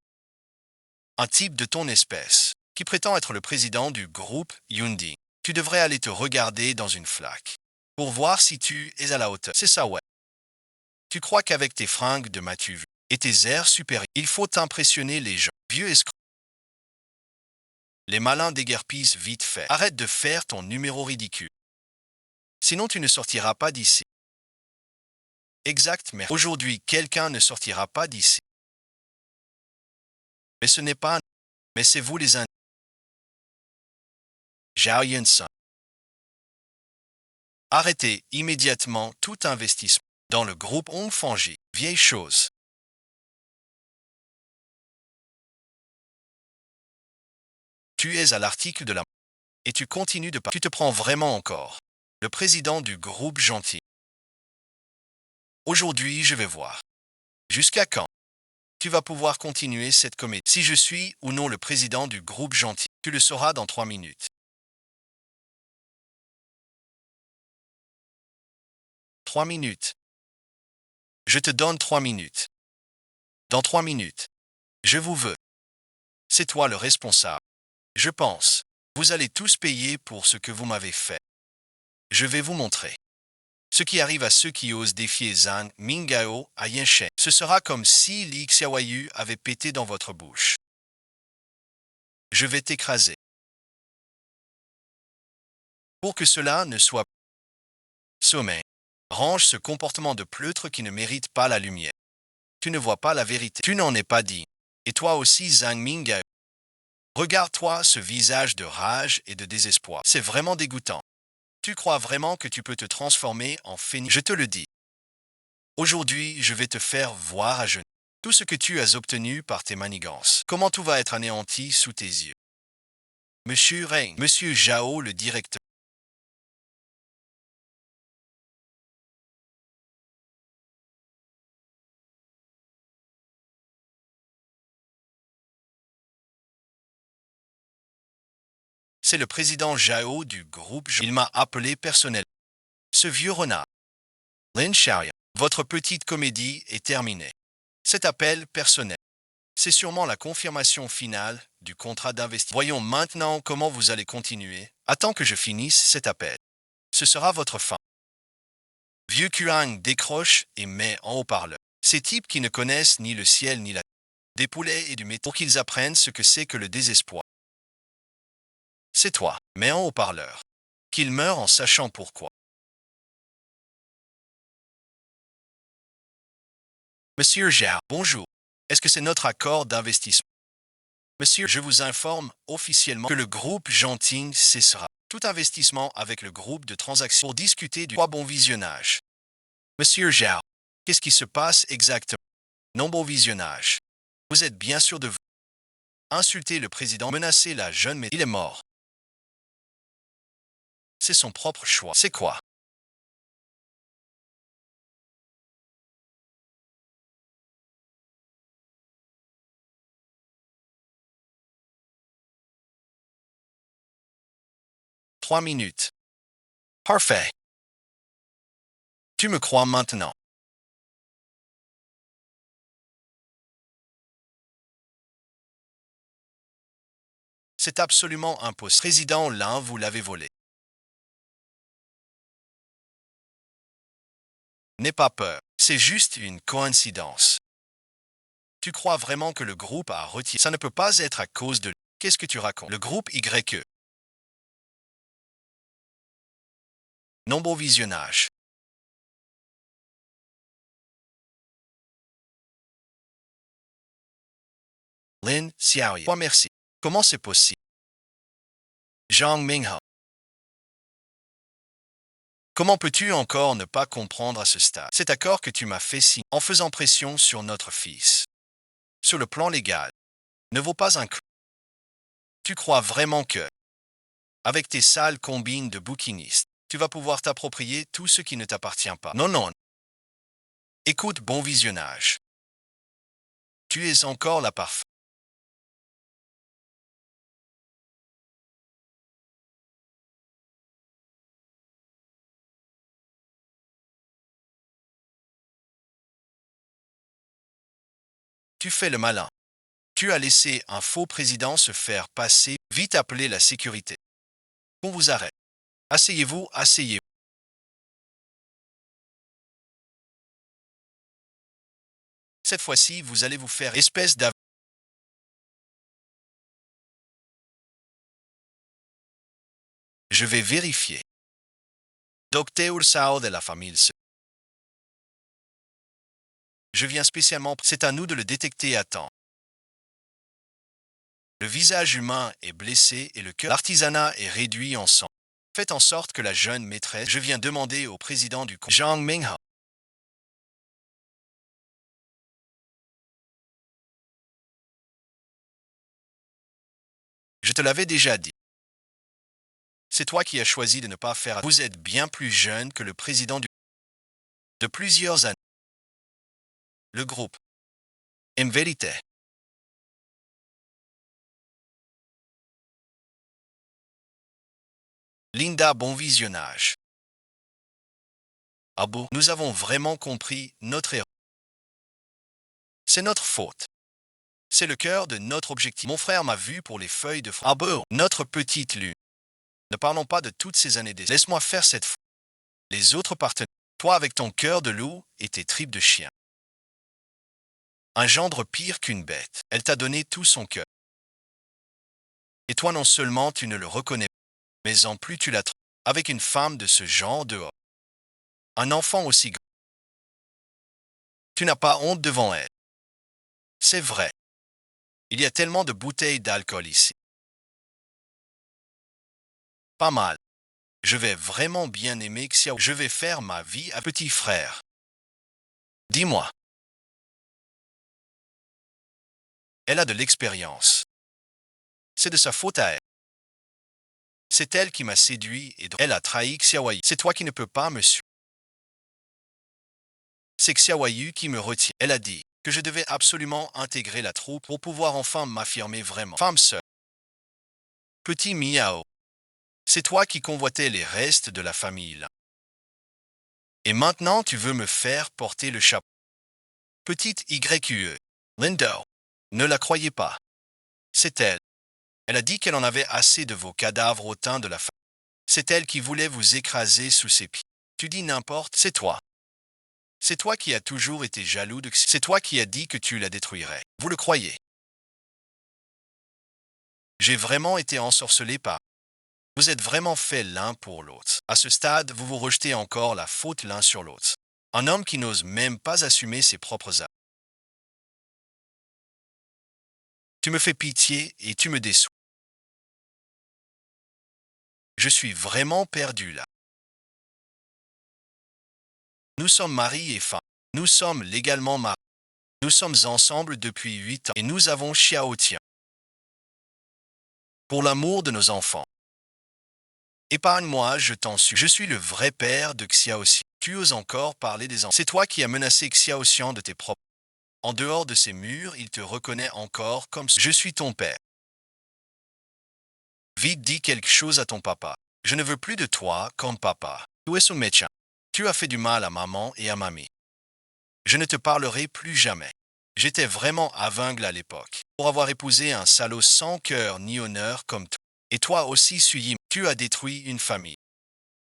Un type de ton espèce qui prétend être le président du groupe Yundi. Tu devrais aller te regarder dans une flaque pour voir si tu es à la hauteur. C'est ça, ouais. Tu crois qu'avec tes fringues de m'as-tu vu et tes airs supérieurs, il faut impressionner les gens. Vieux escroc. Les malins déguerpissent vite fait. Arrête de faire ton numéro ridicule. Sinon tu ne sortiras pas d'ici. Exact, mais aujourd'hui quelqu'un ne sortira pas d'ici. Mais ce n'est pas. Mais c'est vous les Indiens. Zhao Yunsan. Arrêtez immédiatement tout investissement dans le groupe Hongfangi. Vieille chose. Tu es à l'article de la. Et tu continues de. Tu te prends vraiment encore. Le président du groupe gentil. Aujourd'hui, je vais voir. Jusqu'à quand tu vas pouvoir continuer cette comédie? Si je suis ou non le président du groupe gentil, tu le sauras dans 3 minutes. 3 minutes. Je te donne 3 minutes. Dans 3 minutes. Je vous veux. C'est toi le responsable. Je pense. Vous allez tous payer pour ce que vous m'avez fait. Je vais vous montrer. Ce qui arrive à ceux qui osent défier Zhang Minghao à Yenshen, ce sera comme si Li Xiaoyu avait pété dans votre bouche. Je vais t'écraser. Pour que cela ne soit Sommet. Range ce comportement de pleutre qui ne mérite pas la lumière. Tu ne vois pas la vérité. Tu n'en es pas digne. Et toi aussi, Zhang Mingao. Regarde-toi ce visage de rage et de désespoir. C'est vraiment dégoûtant. Tu crois vraiment que tu peux te transformer en phénix? Je te le dis. Aujourd'hui, je vais te faire voir à genoux tout ce que tu as obtenu par tes manigances. Comment tout va être anéanti sous tes yeux. Monsieur Ring, Monsieur Zhao, le directeur. C'est le président Zhao du groupe. Il m'a appelé personnellement. Ce vieux renard. Lin Xiaoyan, votre petite comédie est terminée. Cet appel personnel, c'est sûrement la confirmation finale du contrat d'investissement. Voyons maintenant comment vous allez continuer. Attends que je finisse cet appel. Ce sera votre fin. Vieux Kuang décroche et met en haut-parleur. Ces types qui ne connaissent ni le ciel ni la terre, des poulets et du métal, pour qu'ils apprennent ce que c'est que le désespoir. C'est toi, mets en haut-parleur. Qu'il meure en sachant pourquoi. Monsieur Zhao, bonjour. Est-ce que c'est notre accord d'investissement? Monsieur, je vous informe officiellement que le groupe Genting cessera tout investissement avec le groupe de transactions pour discuter du bon visionnage. Monsieur Zhao, qu'est-ce qui se passe exactement? Non bon visionnage. Vous êtes bien sûr de vous. Insulter le président, menacer la jeune, mais il est mort. C'est son propre choix. C'est quoi? Trois minutes. Parfait. Tu me crois maintenant. C'est absolument impossible. Président, l'un, vous l'avez volé. N'aie pas peur. C'est juste une coïncidence. Tu crois vraiment que le groupe a retiré? Ça ne peut pas être à cause de... Qu'est-ce que tu racontes? Le groupe YE. Non bon visionnage. Lin Xiaoyan. Quoi merci. Comment c'est possible? Zhang Minghe. Comment peux-tu encore ne pas comprendre à ce stade? Cet accord que tu m'as fait signer en faisant pression sur notre fils. Sur le plan légal, ne vaut pas un coup. Tu crois vraiment que, avec tes sales combines de bouquinistes, tu vas pouvoir t'approprier tout ce qui ne t'appartient pas? Non, non. Écoute, bon visionnage. Tu es encore la parfaite. Tu fais le malin. Tu as laissé un faux président se faire passer. Vite appeler la sécurité. On vous arrête. Asseyez-vous, asseyez-vous. Cette fois-ci, vous allez vous faire espèce d'av... Je vais vérifier. Docteur Sao de la famille. Je viens spécialement. C'est à nous de le détecter à temps. Le visage humain est blessé et le cœur. L'artisanat est réduit en sang. Faites en sorte que la jeune maîtresse. Je viens demander au président du Zhang Minghe. Je te l'avais déjà dit. C'est toi qui as choisi de ne pas faire. Vous êtes bien plus jeune que le président de plusieurs années. Le groupe. En vérité. Linda, bon visionnage. Ah bon, nous avons vraiment compris notre erreur. C'est notre faute. C'est le cœur de notre objectif. Mon frère m'a vu pour les feuilles de Ah bon, notre petite lune. Ne parlons pas de toutes ces années d'essai. Laisse-moi faire cette fois. Les autres partenaires. Toi avec ton cœur de loup et tes tripes de chien. Un gendre pire qu'une bête. Elle t'a donné tout son cœur. Et toi non seulement tu ne le reconnais pas, mais en plus tu la trompes avec une femme de ce genre dehors. Un enfant aussi grand. Tu n'as pas honte devant elle. C'est vrai. Il y a tellement de bouteilles d'alcool ici. Pas mal. Je vais vraiment bien aimer Xiao. Je vais faire ma vie à petit frère. Dis-moi. Elle a de l'expérience. C'est de sa faute à elle. C'est elle qui m'a séduit et elle a trahi Xiaoyu. C'est toi qui ne peux pas me suivre. C'est Xiaoyu qui me retient. Elle a dit que je devais absolument intégrer la troupe pour pouvoir enfin m'affirmer vraiment. Femme seule. Petit Miao. C'est toi qui convoitais les restes de la famille là. Et maintenant tu veux me faire porter le chapeau. Petite YQE. Lindo. Ne la croyez pas. C'est elle. Elle a dit qu'elle en avait assez de vos cadavres au teint de la famille. C'est elle qui voulait vous écraser sous ses pieds. Tu dis n'importe, c'est toi. C'est toi qui as toujours été jaloux de Xi. C'est toi qui as dit que tu la détruirais. Vous le croyez. J'ai vraiment été ensorcelé par. Vous êtes vraiment faits l'un pour l'autre. À ce stade, vous vous rejetez encore la faute l'un sur l'autre. Un homme qui n'ose même pas assumer ses propres actes. Tu me fais pitié et tu me déçois. Je suis vraiment perdu là. Nous sommes mari et femme. Nous sommes légalement mariés. Nous sommes ensemble depuis 8 ans et nous avons Xiao Tian. Pour l'amour de nos enfants. Épargne-moi, je t'en supplie. Je suis le vrai père de Xiaoxian. Tu oses encore parler des enfants. C'est toi qui as menacé Xiaoxian de tes propres. En dehors de ces murs, il te reconnaît encore comme je suis ton père. Vite dis quelque chose à ton papa. Je ne veux plus de toi comme papa. Tu es son médecin. Tu as fait du mal à maman et à mamie. Je ne te parlerai plus jamais. J'étais vraiment aveugle à l'époque, pour avoir épousé un salaud sans cœur ni honneur comme toi. Et toi aussi, Suyim, tu as détruit une famille.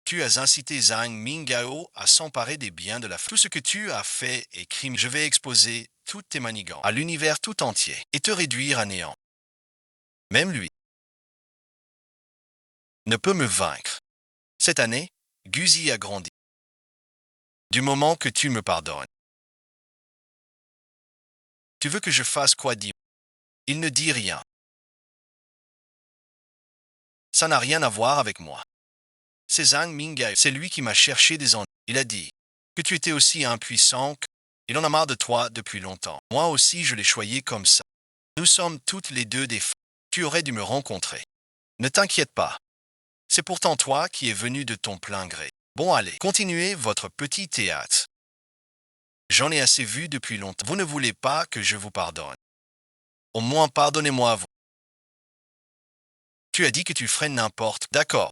Tu as incité Zhang Mingao à s'emparer des biens de la famille. Tout ce que tu as fait est crime. Je vais exposer toutes tes manigances à l'univers tout entier et te réduire à néant. Même lui ne peut me vaincre. Cette année, Guzi a grandi. Du moment que tu me pardonnes. Tu veux que je fasse quoi dire? Il ne dit rien. Ça n'a rien à voir avec moi. C'est Zhang Mingao. C'est lui qui m'a cherché des ennuis. Il a dit que tu étais aussi impuissant qu'il en a marre de toi depuis longtemps. Moi aussi, je l'ai choyé comme ça. Nous sommes toutes les deux des femmes. Tu aurais dû me rencontrer. Ne t'inquiète pas. C'est pourtant toi qui es venu de ton plein gré. Bon, allez, continuez votre petit théâtre. J'en ai assez vu depuis longtemps. Vous ne voulez pas que je vous pardonne. Au moins pardonnez-moi vous. Tu as dit que tu ferais n'importe. D'accord.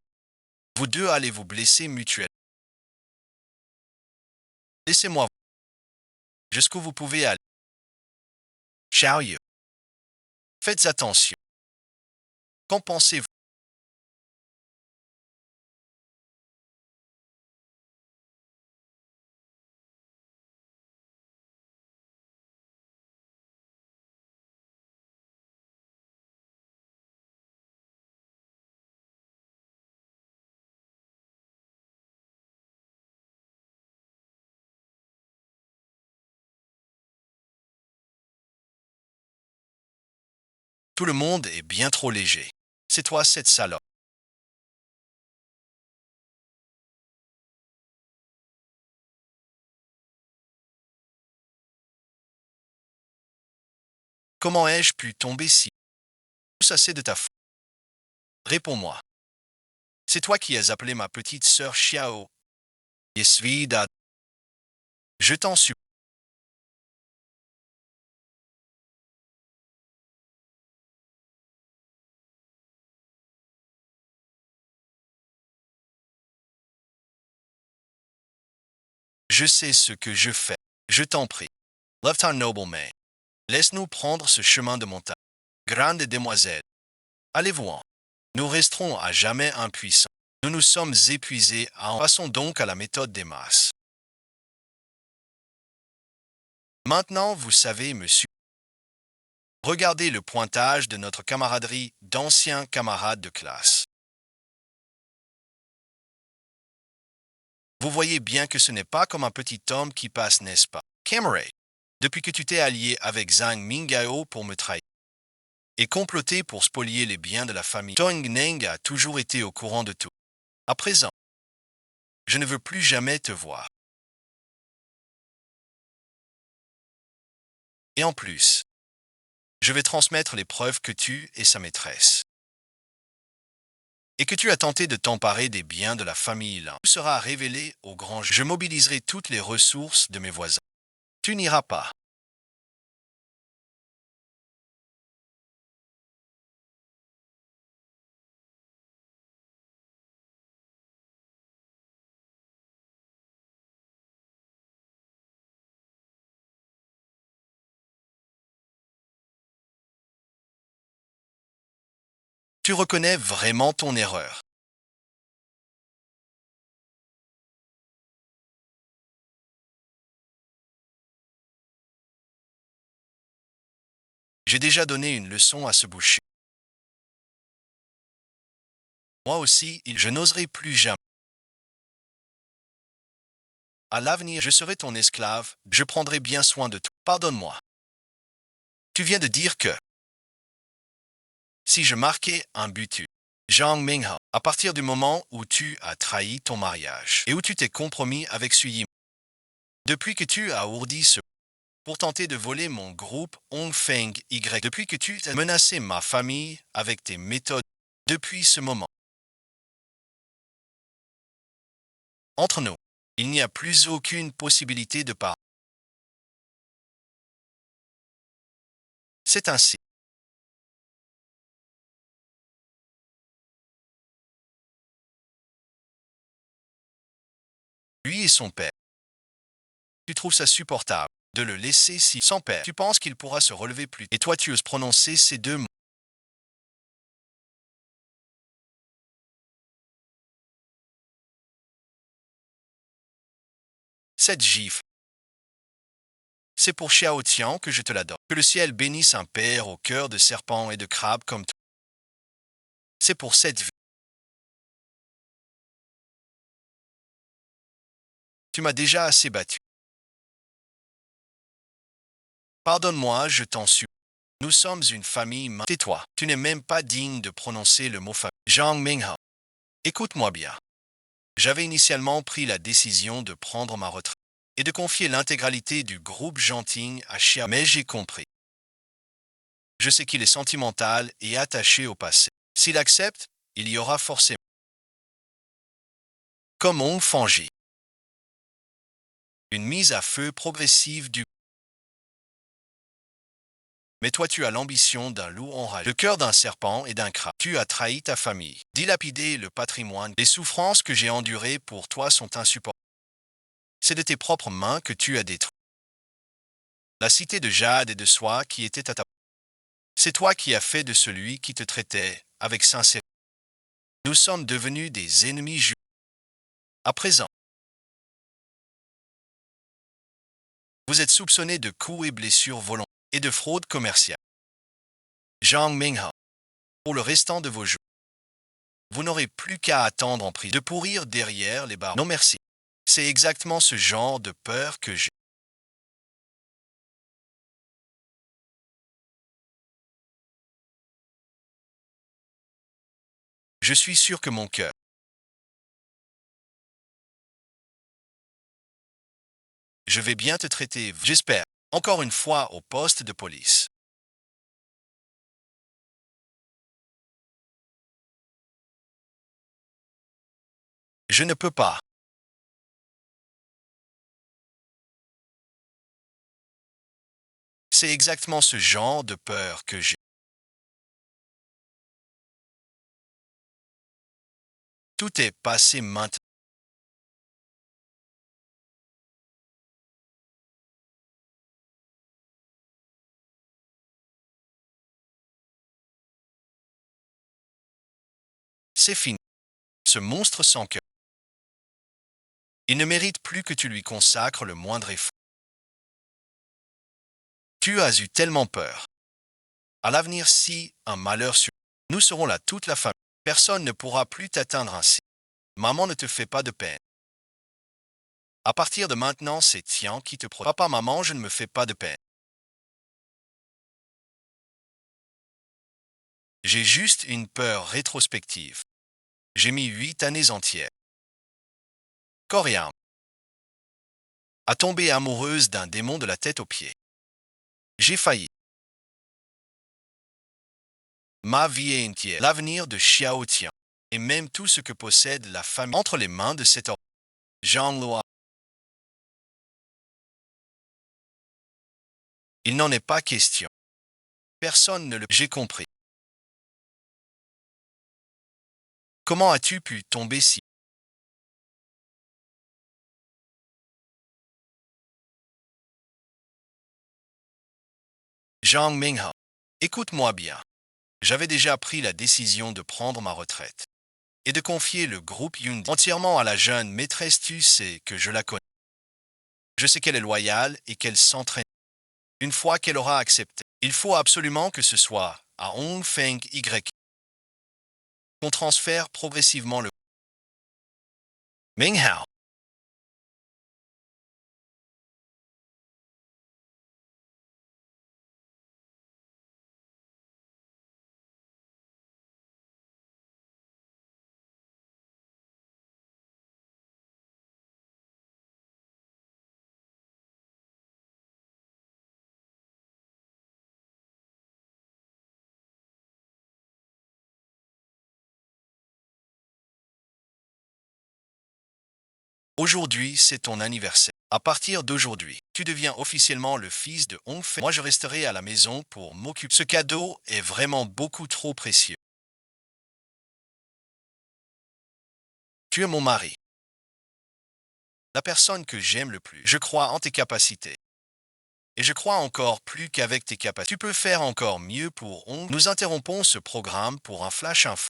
Vous deux allez vous blesser mutuellement. Laissez-moi jusqu'où vous pouvez aller. Ciao you. Faites attention. Qu'en pensez-vous? Tout le monde est bien trop léger. C'est toi cette salope. Comment ai-je pu tomber si? Tout ça c'est de ta faute. Réponds-moi. C'est toi qui as appelé ma petite sœur Xiao. Yesvida. Je t'en supplie. Je sais ce que je fais. Je t'en prie. Love our nobleman. Laisse-nous prendre ce chemin de montagne. Grande demoiselle. Allez-vous-en. Nous resterons à jamais impuissants. Nous nous sommes épuisés. Passons donc à la méthode des masses. Maintenant, vous savez, monsieur. Regardez le pointage de notre camaraderie d'anciens camarades de classe. Vous voyez bien que ce n'est pas comme un petit homme qui passe, n'est-ce pas? Cameron, depuis que tu t'es allié avec Zhang Mingyao pour me trahir et comploter pour spolier les biens de la famille, Tong Neng a toujours été au courant de tout. À présent, je ne veux plus jamais te voir. Et en plus, je vais transmettre les preuves que tu et sa maîtresse et que tu as tenté de t'emparer des biens de la famille Lin. Tout sera révélé au grand jour. Je mobiliserai toutes les ressources de mes voisins. Tu n'iras pas. Tu reconnais vraiment ton erreur. J'ai déjà donné une leçon à ce boucher. Moi aussi, je n'oserai plus jamais. À l'avenir, je serai ton esclave, je prendrai bien soin de toi. Pardonne-moi. Tu viens de dire que si je marquais un but, Zhang Minghao, à partir du moment où tu as trahi ton mariage et où tu t'es compromis avec Sui, depuis que tu as ourdi ce pour tenter de voler mon groupe Hongfeng Y, depuis que tu as menacé ma famille avec tes méthodes, depuis ce moment, entre nous, il n'y a plus aucune possibilité de pardon. C'est ainsi. Lui et son père. Tu trouves ça supportable de le laisser si sans père. Tu penses qu'il pourra se relever plus. Et toi, tu oses prononcer ces deux mots. Cette gifle. C'est pour Xiao Tian que je te la donne. Que le ciel bénisse un père au cœur de serpent et de crabe comme toi. C'est pour cette vie. Tu m'as déjà assez battu. Pardonne-moi, je t'en supplie. Nous sommes une famille. Tais-toi. Tu n'es même pas digne de prononcer le mot famille. Zhang Minghao. Écoute-moi bien. J'avais initialement pris la décision de prendre ma retraite et de confier l'intégralité du groupe Genting à Xiao. Mais j'ai compris. Je sais qu'il est sentimental et attaché au passé. S'il accepte, il y aura forcément. Comme Hong Fangi. Une mise à feu progressive du. Mais toi tu as l'ambition d'un loup enragé, le cœur d'un serpent et d'un crabe. Tu as trahi ta famille, dilapidé le patrimoine. Les souffrances que j'ai endurées pour toi sont insupportables. C'est de tes propres mains que tu as détruit la cité de Jade et de Soie qui était à ta. C'est toi qui as fait de celui qui te traitait avec sincérité. Nous sommes devenus des ennemis jurés. À présent, vous êtes soupçonné de coups et blessures volontaires et de fraude commerciale. Zhang Minghao, pour le restant de vos jours, vous n'aurez plus qu'à attendre en prison de pourrir derrière les barreaux. Non merci. C'est exactement ce genre de peur que j'ai. Je suis sûr que mon cœur. Je vais bien te traiter, j'espère, encore une fois au poste de police. Je ne peux pas. C'est exactement ce genre de peur que j'ai. Tout est passé maintenant. C'est fini. Ce monstre sans cœur. Il ne mérite plus que tu lui consacres le moindre effort. Tu as eu tellement peur. À l'avenir, si un malheur sur nous serons là toute la famille. Personne ne pourra plus t'atteindre ainsi. Maman ne te fait pas de peine. À partir de maintenant, c'est Tian qui te protège. Papa, maman, je ne me fais pas de peine. J'ai juste une peur rétrospective. J'ai mis 8 années entières. Coréen. À tomber amoureuse d'un démon de la tête aux pieds. J'ai failli. Ma vie est entière. L'avenir de Xiao Tian. Et même tout ce que possède la famille entre les mains de cet homme. Jean Loa. Il n'en est pas question. Personne ne le... J'ai compris. Comment as-tu pu tomber si... Zhang Minghao. Écoute-moi bien. J'avais déjà pris la décision de prendre ma retraite et de confier le groupe Hyundai entièrement à la jeune maîtresse. Tu sais que je la connais. Je sais qu'elle est loyale et qu'elle s'entraîne. Une fois qu'elle aura accepté, il faut absolument que ce soit à Hongfeng Y qu'on transfère progressivement le Minghao. Aujourd'hui, c'est ton anniversaire. À partir d'aujourd'hui, tu deviens officiellement le fils de Hongfeng. Moi, je resterai à la maison pour m'occuper. Ce cadeau est vraiment beaucoup trop précieux. Tu es mon mari, la personne que j'aime le plus. Je crois en tes capacités. Et je crois encore plus qu'avec tes capacités, tu peux faire encore mieux pour Hong. Nous interrompons ce programme pour un flash info.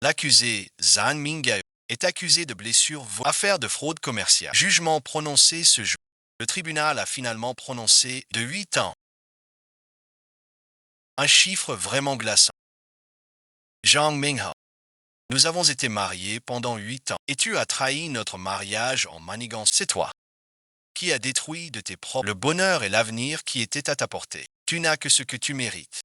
L'accusé Zhan Mingao est accusé de blessure affaire de fraude commerciale. Jugement prononcé ce jour. Le tribunal a finalement prononcé de 8 ans. Un chiffre vraiment glaçant. Zhang Minghao. Nous avons été mariés pendant 8 ans et tu as trahi notre mariage en manigance. C'est toi qui as détruit de tes propres le bonheur et l'avenir qui étaient à ta portée. Tu n'as que ce que tu mérites.